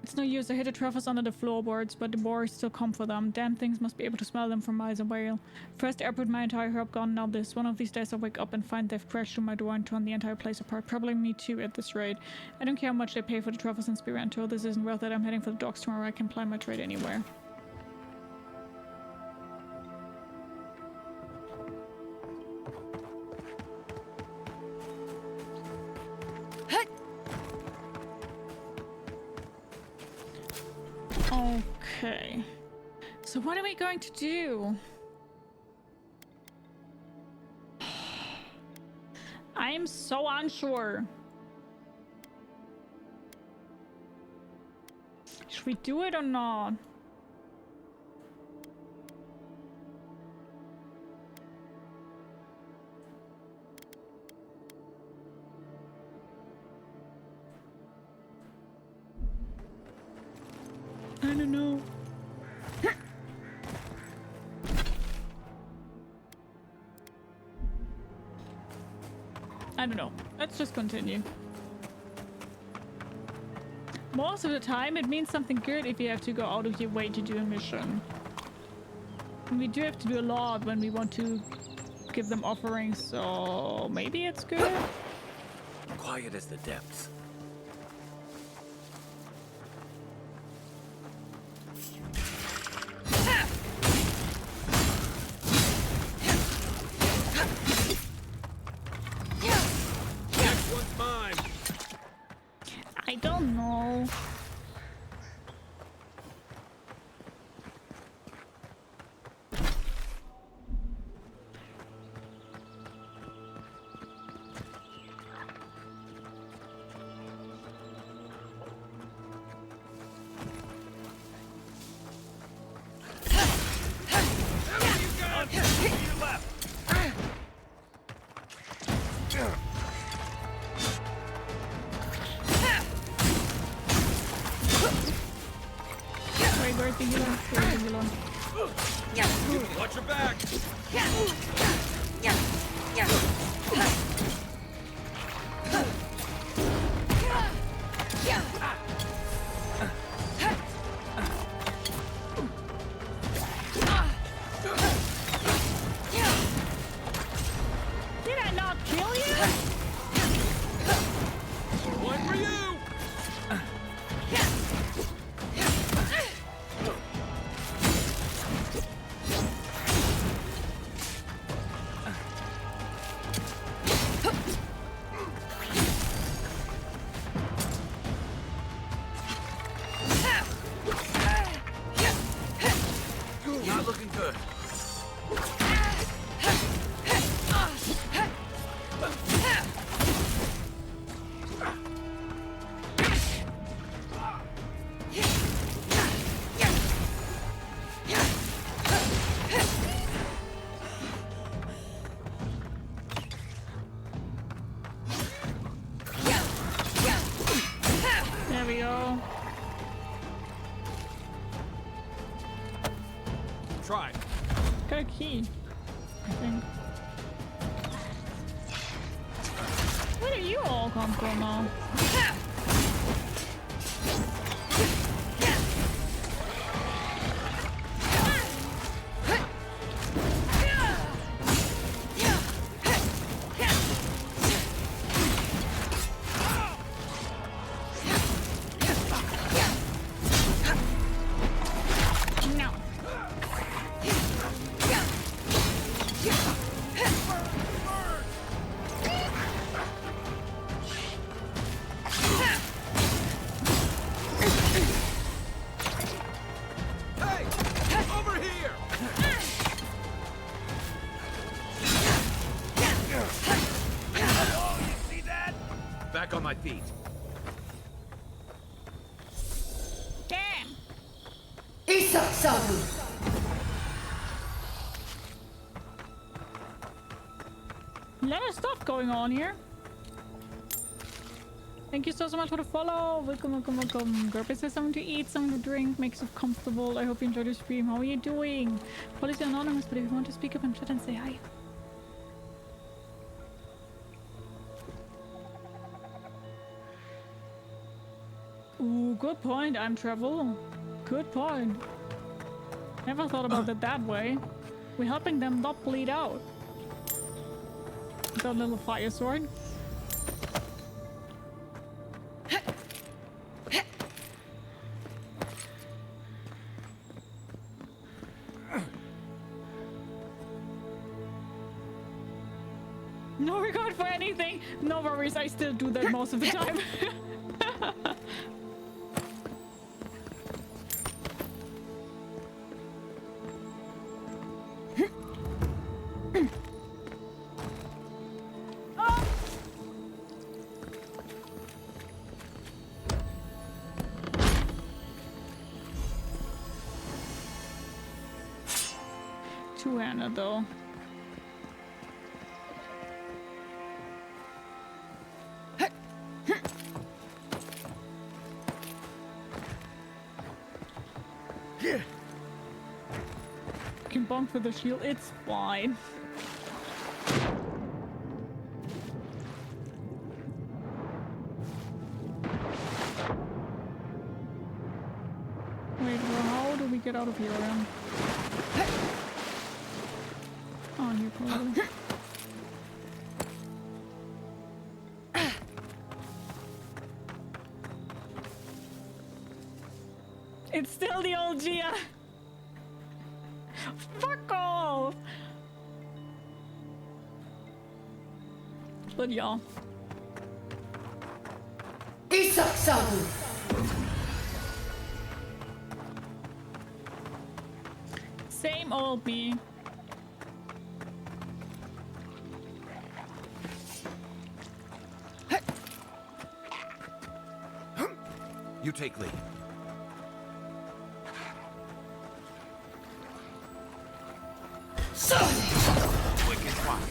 It's no use. I hid the truffles under the floorboards, but the boars still come for them. Damn things must be able to smell them from miles away. First I put my entire herb gone, now this. One of these days I'll wake up and find they've crashed through my door and torn the entire place apart. Probably me too at this rate. I don't care how much they pay for the truffles in Speranto. This isn't worth it. I'm heading for the docks tomorrow. I can ply my trade anywhere. Okay. So what are we going to do? I'm so unsure. Should we do it or not? I don't know. I don't know. Let's just continue. Most of the time it means something good if you have to go out of your way to do a mission. And we do have to do a lot when we want to give them offerings, so maybe it's good. Quiet as the depths. I don't know. Where's the healer? Where's the healer? Watch your back! Did I not kill you? One for you! Not looking good. There we go. Try. Got a key, I think. Where do you all come from now? No. Hey! Over here! Oh, you see that? Back on my feet. Damn. A lot of stuff going on here. Thank you so much for the follow. Welcome, welcome, welcome. Gerber says something to eat, something to drink, makes you comfortable. I hope you enjoyed the stream. How are you doing? Policy anonymous, but if you want to speak up and chat and say hi. Ooh, good point, I'm travel. Good point. Never thought about it that way. We're helping them not bleed out. Got a little fire sword. No regard for anything. No worries, I still do that most of the time. Two-handed though. Can bonk for the shield, it's fine. Wait, well, how do we get out of here then? Oh, here probably. It's still the old Gia. Fuck off. But yeah. Same old me. You take lead. Quick and quiet.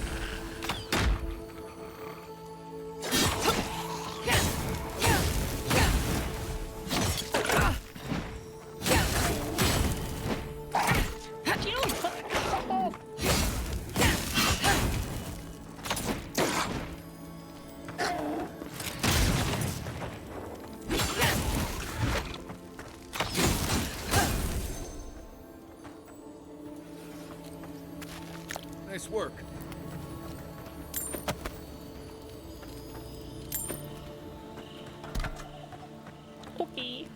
Nice work. Okay.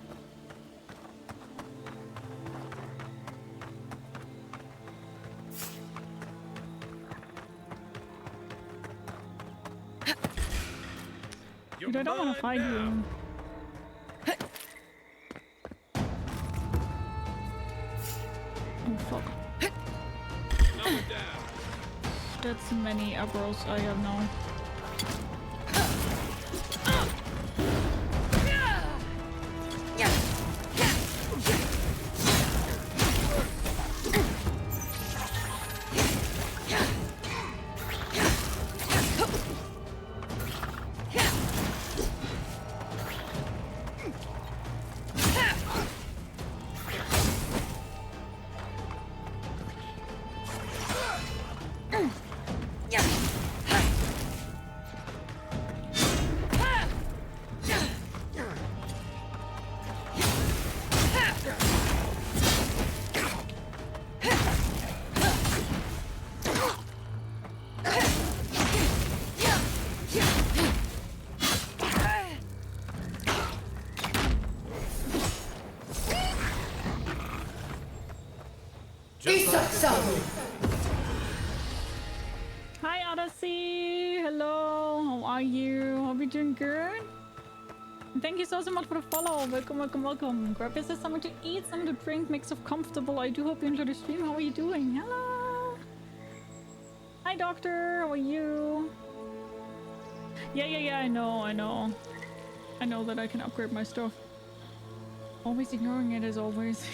Dude, I don't want to fight you. Oh fuck. That's many arrows I have now. Hi Odyssey, hello, how are you? Hope you're doing good. Thank you so much for the follow. Welcome, welcome, welcome. Grab yourself something to eat, something to drink, make yourself comfortable. I do hope you enjoy the stream. How are you doing? Hello. Hi doctor, how are you? Yeah, I know. I know that I can upgrade my stuff. Always ignoring it as always.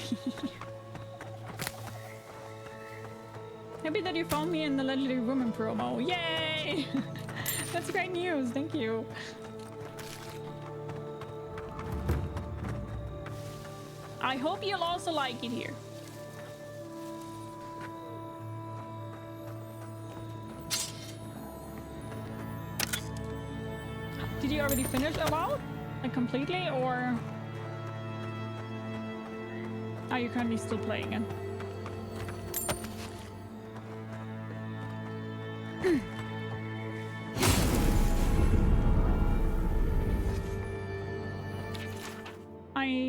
Happy that you found me in the Legendary Woman promo. Yay! That's great news. Thank you. I hope you'll also like it here. Did you already finish Avowed? Like completely, or are you currently still playing it?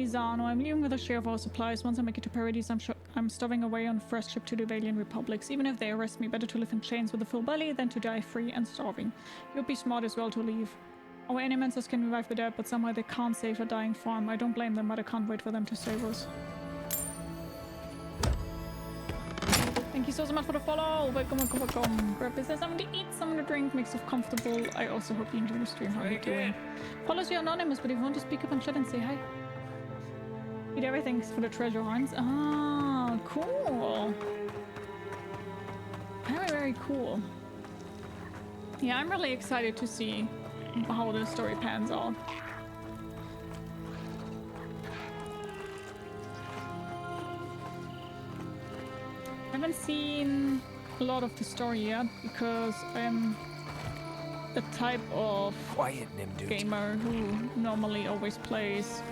Zano, I'm leaving with a share of our supplies. Once I make it to Paradise, I'm stowing away on a fresh trip to the Valiant Republics. Even if they arrest me, better to live in chains with a full belly than to die free and starving. You'd be smart as well to leave. Our animancers can revive the dead, but somehow they can't save a dying farm. I don't blame them, but I can't wait for them to save us. Thank you so much for the follow. Welcome, welcome, welcome. Grab business, something to eat, something to drink, make yourself comfortable. I also hope you enjoy the stream. How are you doing? Follows you anonymous, but if you want to speak up and chat and say hi. Eat everything for the treasure hunts. Ah, cool. Very, very cool. Yeah, I'm really excited to see how the story pans out. I haven't seen a lot of the story yet because I'm the type of gamer who normally always plays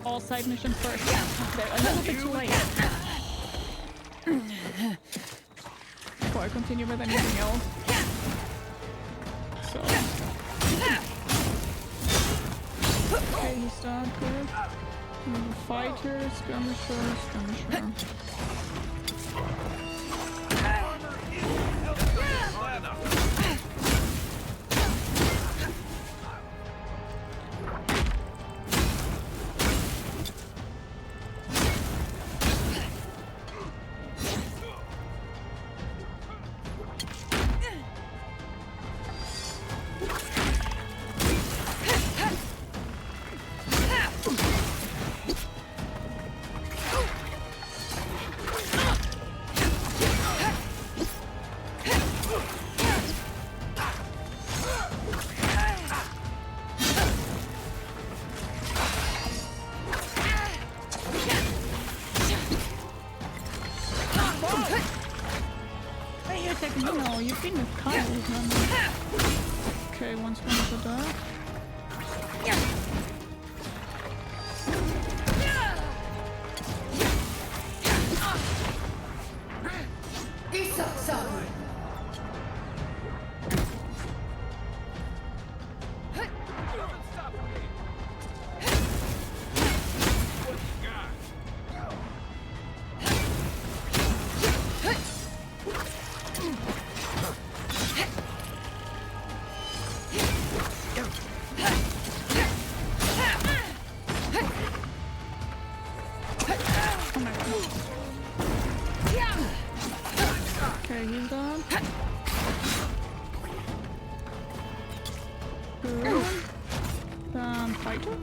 all side missions first. Yeah, a little bit too late. Before I continue with anything else. So. Okay, he's done. Good. Fighter, skirmisher. Okay, once one is a dark. Okay, he's gone. Good. Fighter.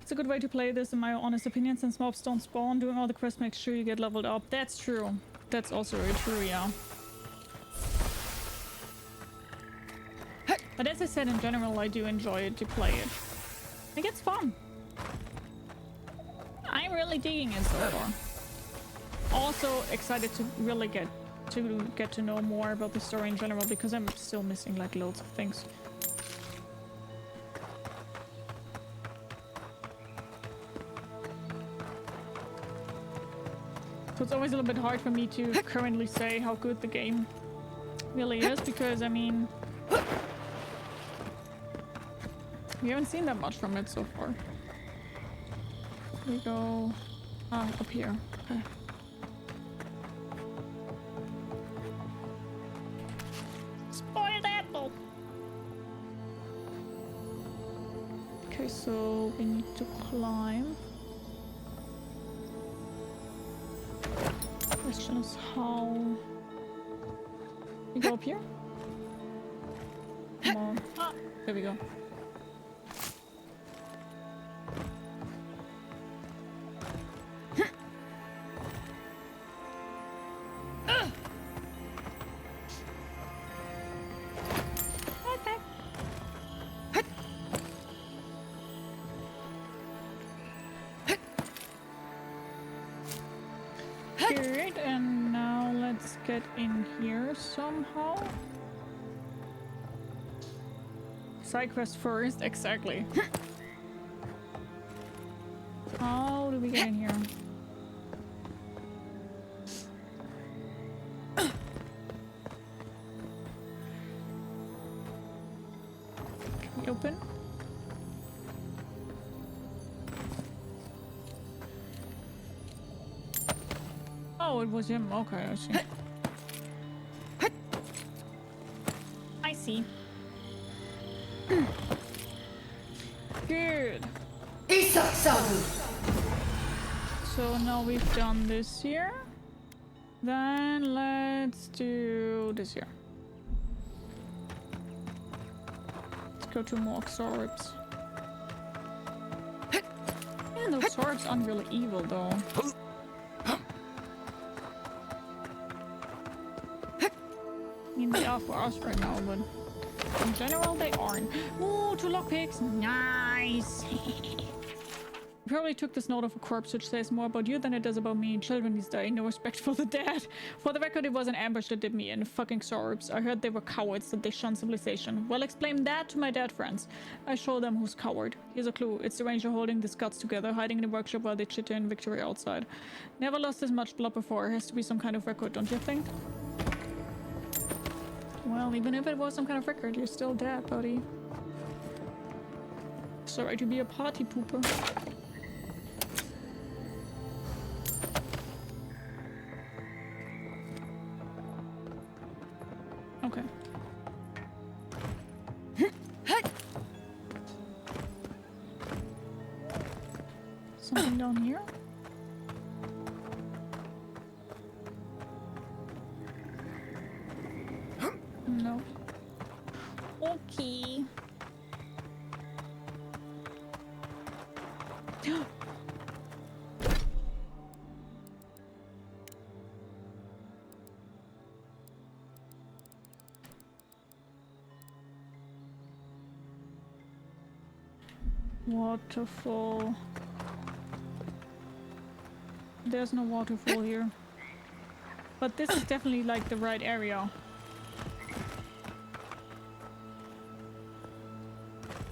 It's a good way to play this in my honest opinion, since mobs don't spawn. Doing all the quests makes sure you get leveled up. That's true. That's also very true, yeah. But as I said, in general, I do enjoy it to play it. Like, it's fun. I'm really digging it so far. Also excited to really get to know more about the story in general, because I'm still missing like loads of things. So it's always a little bit hard for me to currently say how good the game really is, because I mean, we haven't seen that much from it so far. We go up here. Okay. Spoiled apple. Okay, so we need to climb. Question is how we go up here. Come on. Ah, there we go. Good, and now let's get in here somehow. Side quest first, exactly. How do we get in here? Can we open? Oh, it was him. Okay, I see. I see. Good. So now we've done this here. Then let's do this here. Let's go to more orbs. Yeah, those orbs aren't really evil though. I mean, they are for us right now, but in general, they aren't. Ooh, 2 lockpicks. Nice. Probably took this note of a corpse, which says more about you than it does about me. Children is dying. No respect for the dead. For the record, it was an ambush that did me in. Fucking Sorbs. I heard they were cowards, that they shunned civilization. Well, explain that to my dead friends. I show them who's coward. Here's a clue. It's the ranger holding the Scots together, hiding in the workshop while they chitter in victory outside. Never lost this much blood before. Has to be some kind of record, don't you think? Well, even if it was some kind of record, you're still dead, buddy. Sorry to be a party pooper. Okay. Something down here? No. Okay. Waterfall. There's no waterfall here. But this is definitely like the right area.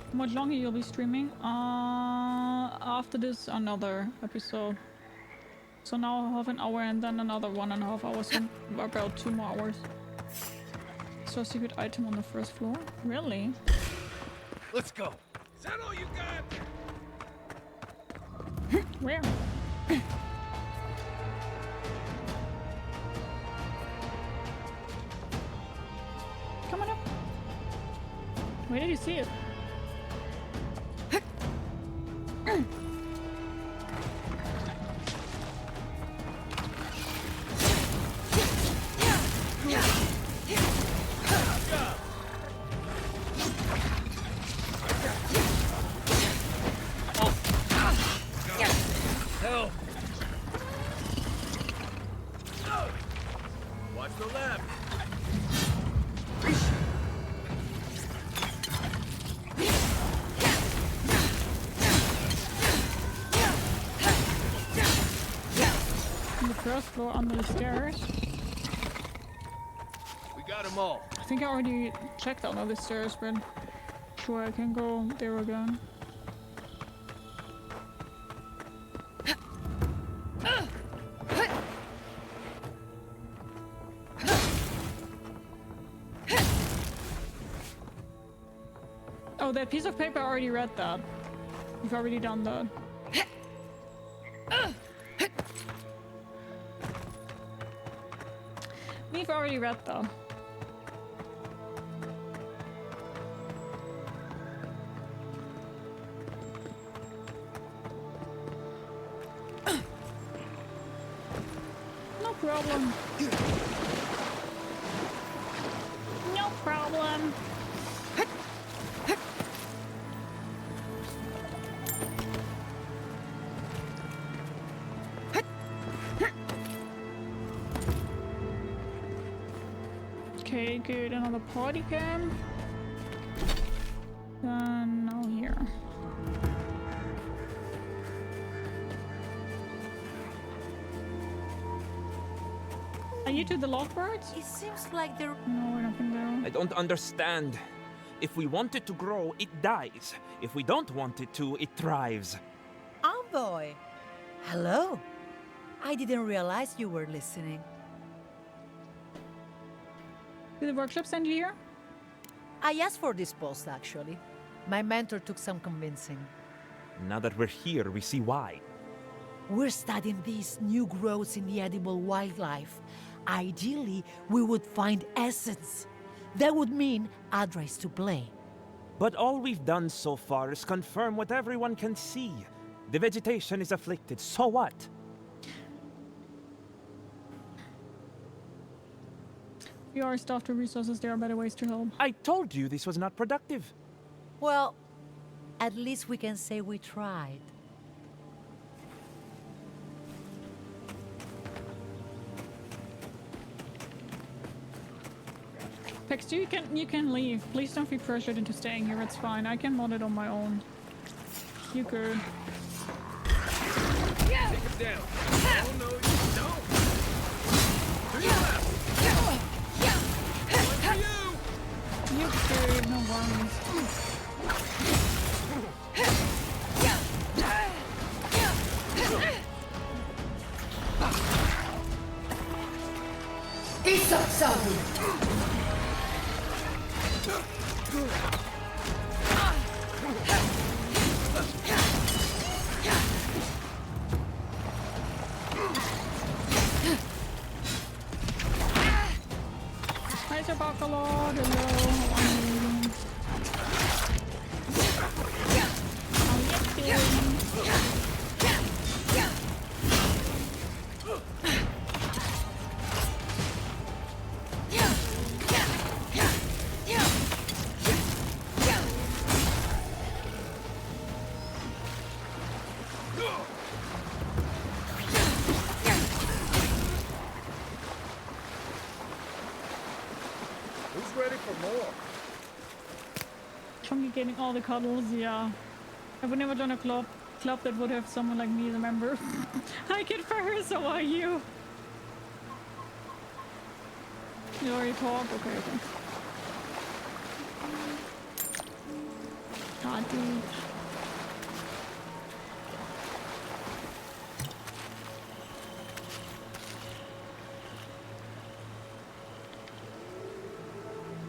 How much longer you'll be streaming? After this, another episode. So now half an hour and then another 1.5 hours, so about 2 more hours. So secret item on the first floor? Really? Let's go. Is that all you got? Where? Come on up. Where did you see it? Help! Watch the left. On the first floor under the stairs. We got them all. I think I already checked out all the stairs, but sure I can go there again. Oh, that piece of paper, I already read that. We've already done that. We've already read that. No problem. No problem. Okay, good. Another party cam. Then now here. Are you to the lovebirds? It seems like they're... No, I don't think they are. I don't understand. If we want it to grow, it dies. If we don't want it to, it thrives. Envoy! Hello. I didn't realize you were listening. Did the workshop send you here? I asked for this post, actually. My mentor took some convincing. Now that we're here, we see why. We're studying these new growths in the edible wildlife. Ideally, we would find essence. That would mean Aedyr is to blame. But all we've done so far is confirm what everyone can see. The vegetation is afflicted, so what? If you are starved of resources, there are better ways to help. I told you this was not productive. Well, at least we can say we tried. Pex, you can leave. Please don't be pressured into staying here. It's fine. I can mod it on my own. You good. Take him down. Oh no, you don't. To your left. One for you. You good. No worries. Hi, Sir Bacalor. Hello. How are you? How you doing? Chunky getting all the cuddles, yeah. Have we never done a club? club that would have someone like me as a member. Hi, Kid Ferris, how are you? You already talked? Okay, okay. God, dude.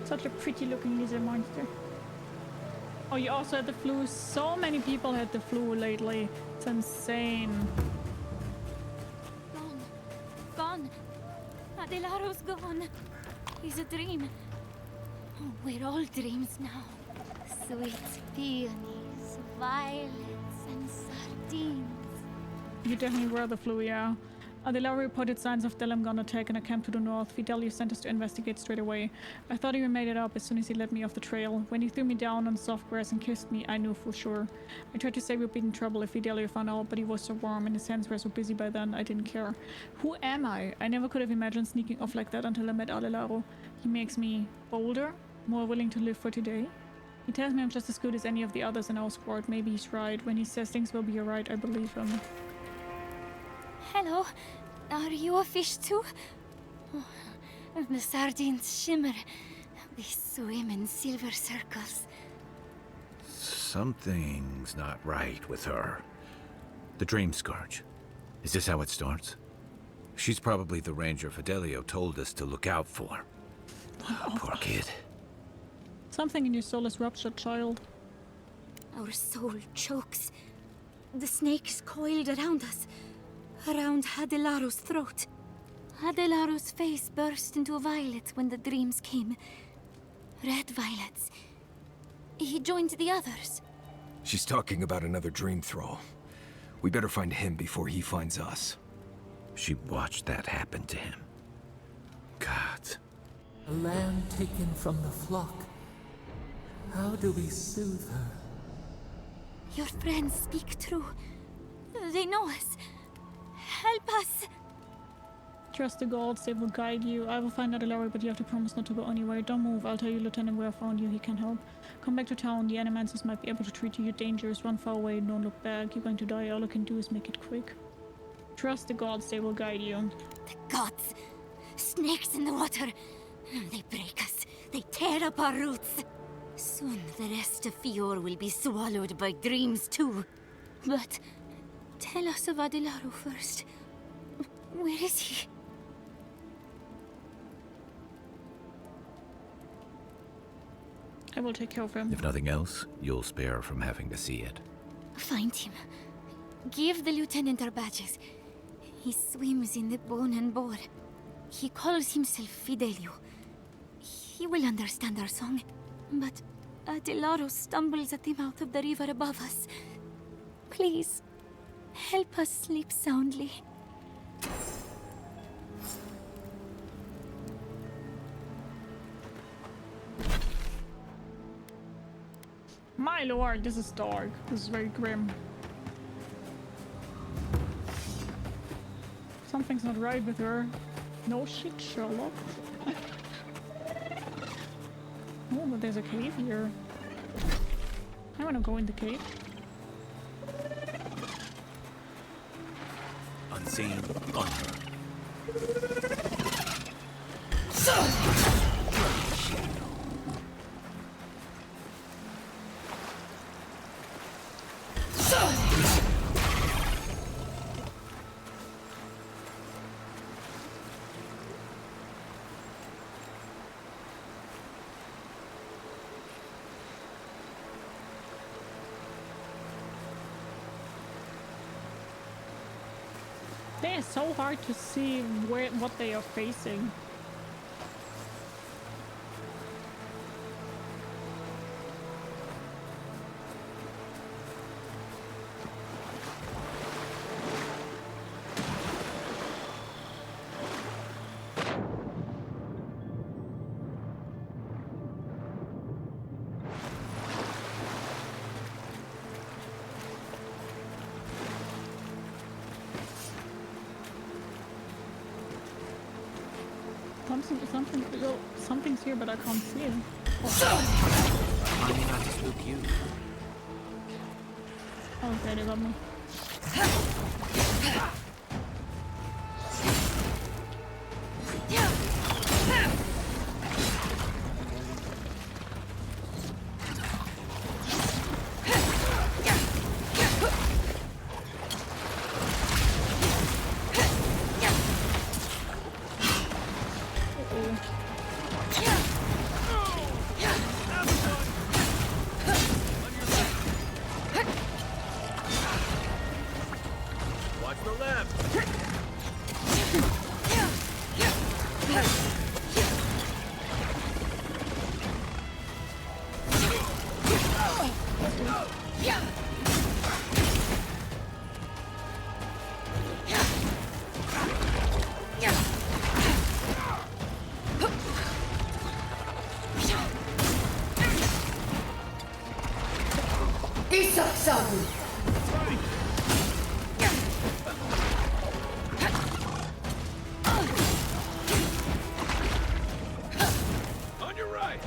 Such a pretty looking lizard monster. Oh, you also had the flu. So many people had the flu lately. It's insane. Gone. Adelaro's gone. He's a dream. Oh, we're all dreams now. Sweet peonies, violets, and sardines. You definitely were the flu, yeah. Aedyr reported signs of Dalmatian attack in a camp to the north. Fidelio sent us to investigate straight away. I thought he made it up as soon as he let me off the trail. When he threw me down on soft grass and kissed me, I knew for sure. I tried to say we'd be in trouble if Fidelio found out, but he was so warm and his hands were so busy by then, I didn't care. Who am I? I never could have imagined sneaking off like that until I met Aedyr. He makes me bolder, more willing to live for today. He tells me I'm just as good as any of the others in our squad. Maybe he's right. When he says things will be alright, I believe him. Hello. Are you a fish too? Oh, the sardines shimmer. They swim in silver circles. Something's not right with her. The Dream Scourge. Is this how it starts? She's probably the ranger Fidelio told us to look out for. Oh, poor kid. Something in your soul is ruptured, child. Our soul chokes. The snake is coiled around us. Around Adelaro's throat. Adelaro's face burst into violet when the dreams came. Red violets. He joined the others. She's talking about another dream thrall. We better find him before he finds us. She watched that happen to him. God. A lamb taken from the flock. How do we soothe her? Your friends speak true. They know us. Help us! Trust the gods, they will guide you. I will find Aedyr, but you have to promise not to go anywhere. Don't move, I'll tell you Lieutenant where I found you, he can help. Come back to town, the animancers might be able to treat you. You're dangerous, run far away, don't look back. You're going to die, all I can do is make it quick. Trust the gods, they will guide you. The gods! Snakes in the water! They break us, they tear up our roots. Soon the rest of Fior will be swallowed by dreams too. But tell us of Aedyr first. Where is he? I will take care of him. If nothing else, you'll spare her from having to see it. Find him. Give the lieutenant our badges. He swims in the bone and boar. He calls himself Fidelio. He will understand our song. But Aedyr stumbles at the mouth of the river above us. Please, help us sleep soundly. My lord, this is dark. This is very grim. Something's not right with her. No shit, Sherlock. Oh, but there's a cave here. I wanna go in the cave. Unseen, unheard. They are so hard to see what they are facing. Something's here, but I can't see it. Remind me not to spook you. Okay, they got me. On your right.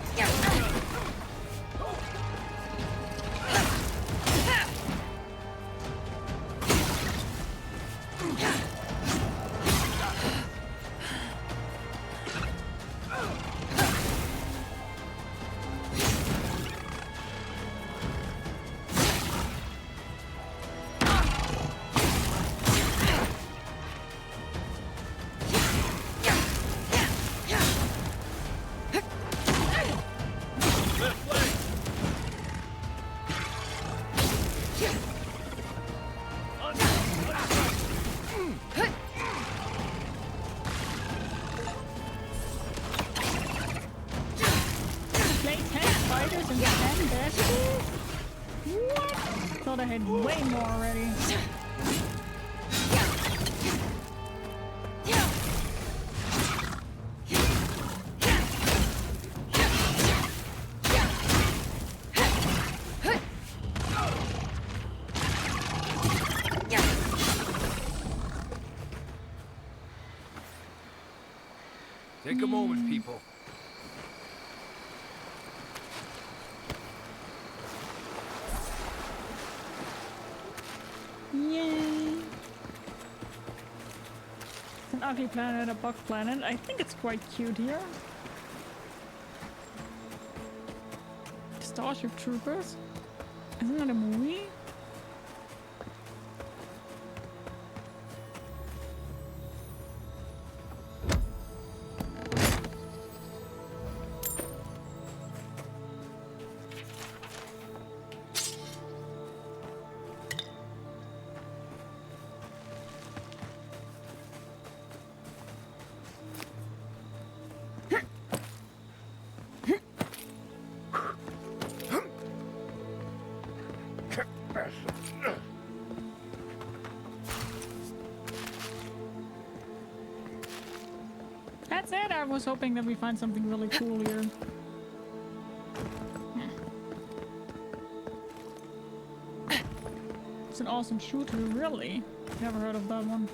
Thought I had way more already. Take a moment, people. Yay! It's an ugly planet, a bug planet. I think it's quite cute here. Starship Troopers? Isn't that a movie? That's it. I was hoping that we find something really cool here. It's an awesome shooter, really. Never heard of that one.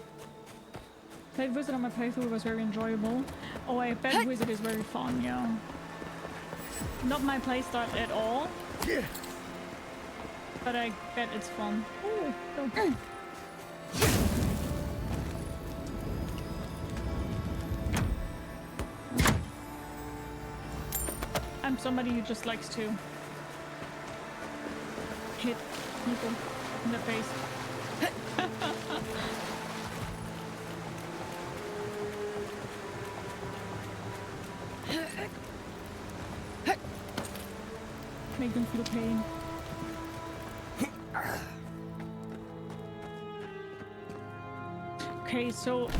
Played Wizard on my playthrough, it was very enjoyable. Oh, I bet Wizard is very fun, yeah. Not my playstyle at all. But I bet it's fun. Ooh, okay. I'm somebody who just likes to hit people in the face. Make them feel pain. Okay, so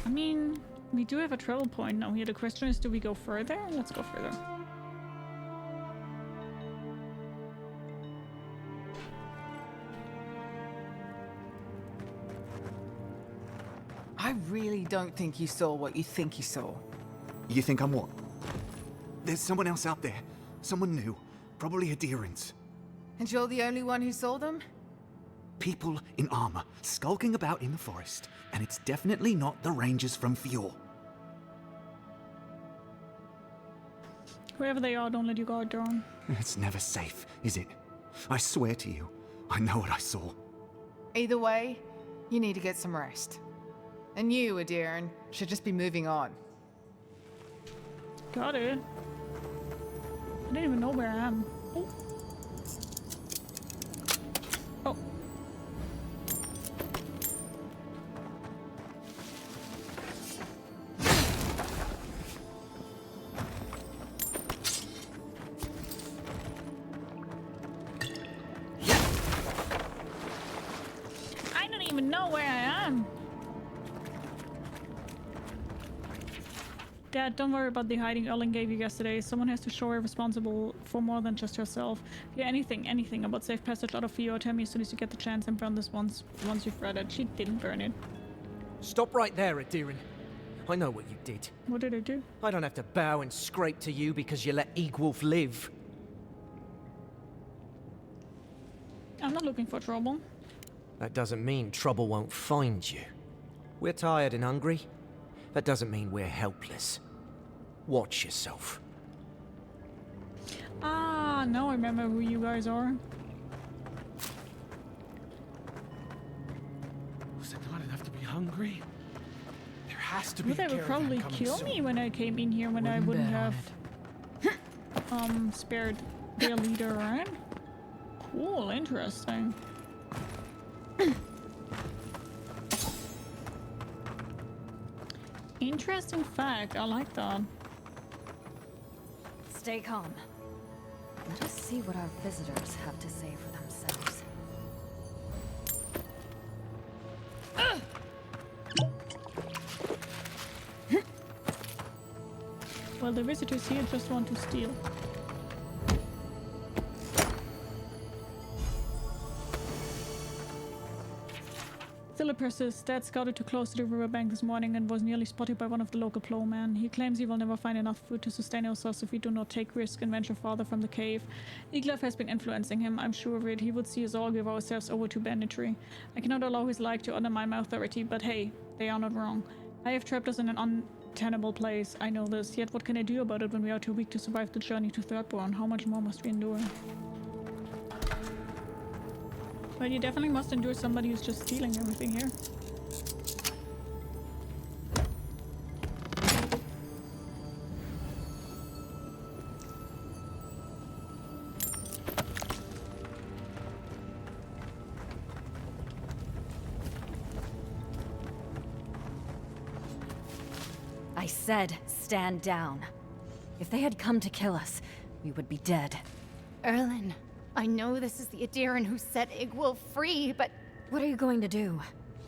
I mean, we do have a travel point now here. The question is, do we go further? Let's go further. I really don't think you saw what you think you saw. You think I'm what? There's someone else out there. Someone new. Probably Aedyrans. And you're the only one who saw them? People in armor, skulking about in the forest. And it's definitely not the Rangers from Fjord. Whoever they are, don't let your guard down. It's never safe, is it? I swear to you, I know what I saw. Either way, you need to get some rest. And you, Aedyr, should just be moving on. Got it. I don't even know where I am. Oh. Oh. I don't even know where I am. Dad, don't worry about the hiding Erling gave you yesterday. Someone has to show her responsible for more than just herself. If you hear anything about safe passage out of Fjord, tell me as soon as you get the chance and burn this once you've read it. She didn't burn it. Stop right there, Aedyr. I know what you did. What did I do? I don't have to bow and scrape to you because you let Ygwulf live. I'm not looking for trouble. That doesn't mean trouble won't find you. We're tired and hungry. That doesn't mean we're helpless. Watch yourself. Ah, now I remember who you guys are. Was it not enough to be hungry? There has to be. Well, they would probably kill me when I came in here when I wouldn't have spared their leader, right? Cool, interesting. Interesting fact, I like that. Stay calm. Let us see what our visitors have to say for themselves. Well, the visitors here just want to steal. Still persists. Dad scouted too close to the riverbank this morning and was nearly spotted by one of the local plowmen. He claims he will never find enough food to sustain ourselves if we do not take risk and venture farther from the cave. Ygwulf has been influencing him, I'm sure of it. He would see us all give ourselves over to banditry. I cannot allow his like to undermine my authority, but hey, they are not wrong. I have trapped us in an untenable place, I know this. Yet what can I do about it when we are too weak to survive the journey to Thirdborn? How much more must we endure? Well, you definitely must endure somebody who's just stealing everything here. I said, stand down. If they had come to kill us, we would be dead. Erlen, I know this is the Aedyr who set Ygwulf free, but... What are you going to do?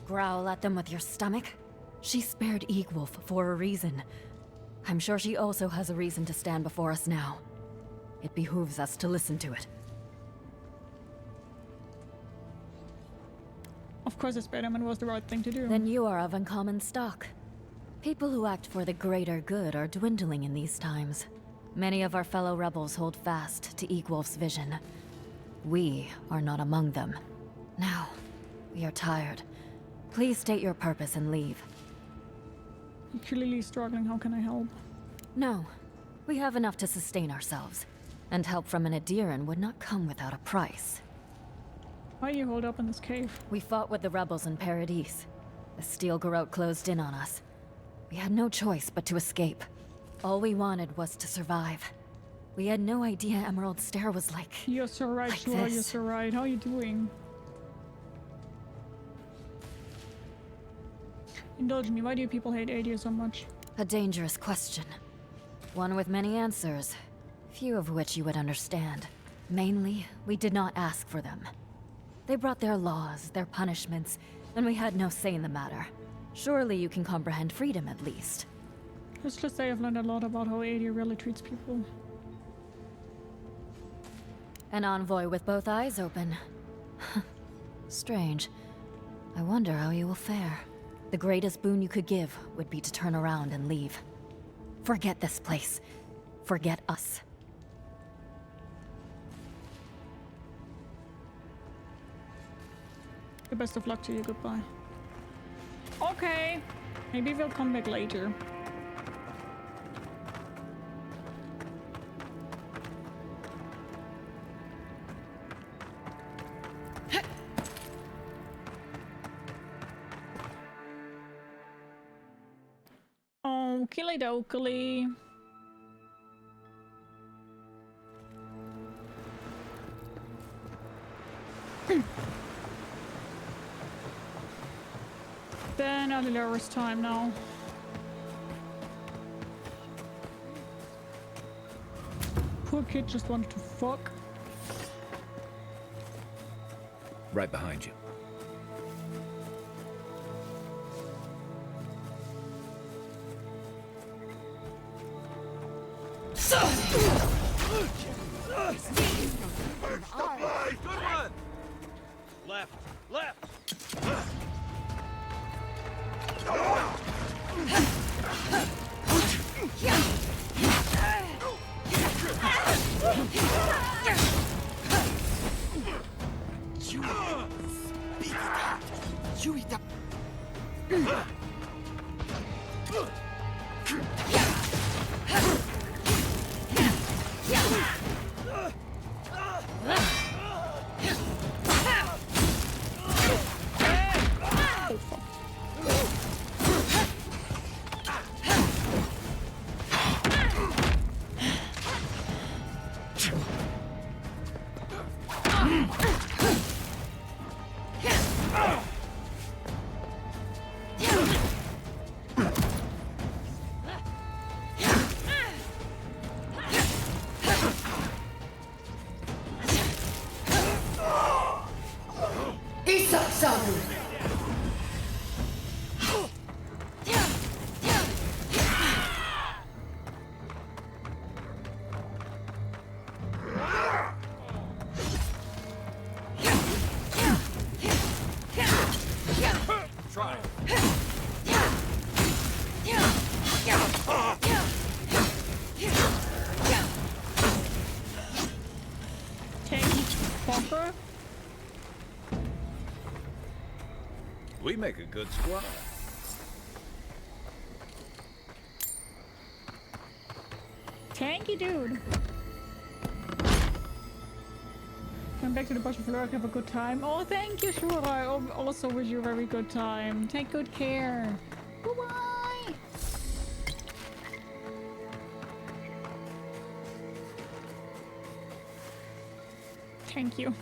Growl at them with your stomach? She spared Ygwulf for a reason. I'm sure she also has a reason to stand before us now. It behooves us to listen to it. Of course, I spared him and it was the right thing to do. Then you are of uncommon stock. People who act for the greater good are dwindling in these times. Many of our fellow rebels hold fast to Ygwulf's vision. We are not among them. Now, we are tired. Please state your purpose and leave. I'm clearly struggling. How can I help? No. We have enough to sustain ourselves. And help from an Aedyr would not come without a price. Why are you holed up in this cave? We fought with the rebels in Paradise. The steel garrote closed in on us. We had no choice but to escape. All we wanted was to survive. We had no idea Emerald Stair was like... You're so right, like Shua, this. you're so right. How are you doing? Indulge me, why do you people hate Aedyr so much? A dangerous question. One with many answers, few of which you would understand. Mainly, we did not ask for them. They brought their laws, their punishments, and we had no say in the matter. Surely you can comprehend freedom at least. Let's just say I've learned a lot about how Aedyr really treats people. An envoy with both eyes open. Strange. I wonder how you will fare. The greatest boon you could give would be to turn around and leave. Forget this place. Forget us. The best of luck to you, goodbye. Okay, maybe we'll come back later. Okie dokie. Then Aedyr's time now. Poor kid just wanted to fuck. Right behind you. Good one! Left, left! We make a good squad. Tanky dude. Come back to the Bush of Lurk, have a good time. Oh, thank you, sure. I also wish you a very good time. Take good care. Bye-bye. Thank you.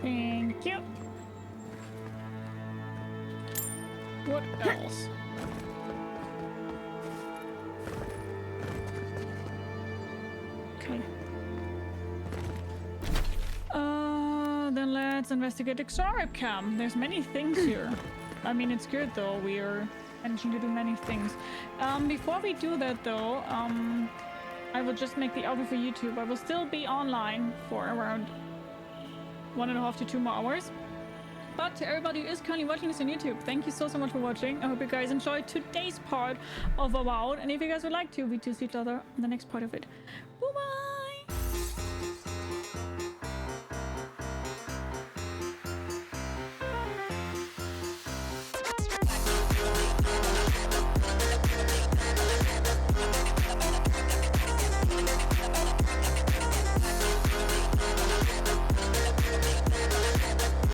Thank you. What else? Okay. Then let's investigate Exarab Camp. There's many things here. I mean, it's good though. We are managing to do many things. Before we do that though, I will just make the outro for YouTube. I will still be online for around 1.5 to 2 more hours. But to everybody who is currently watching this on YouTube, thank you so much for watching. I hope you guys enjoyed today's part of Avowed. And if you guys would like to, we do see each other on the next part of it. Bye-bye!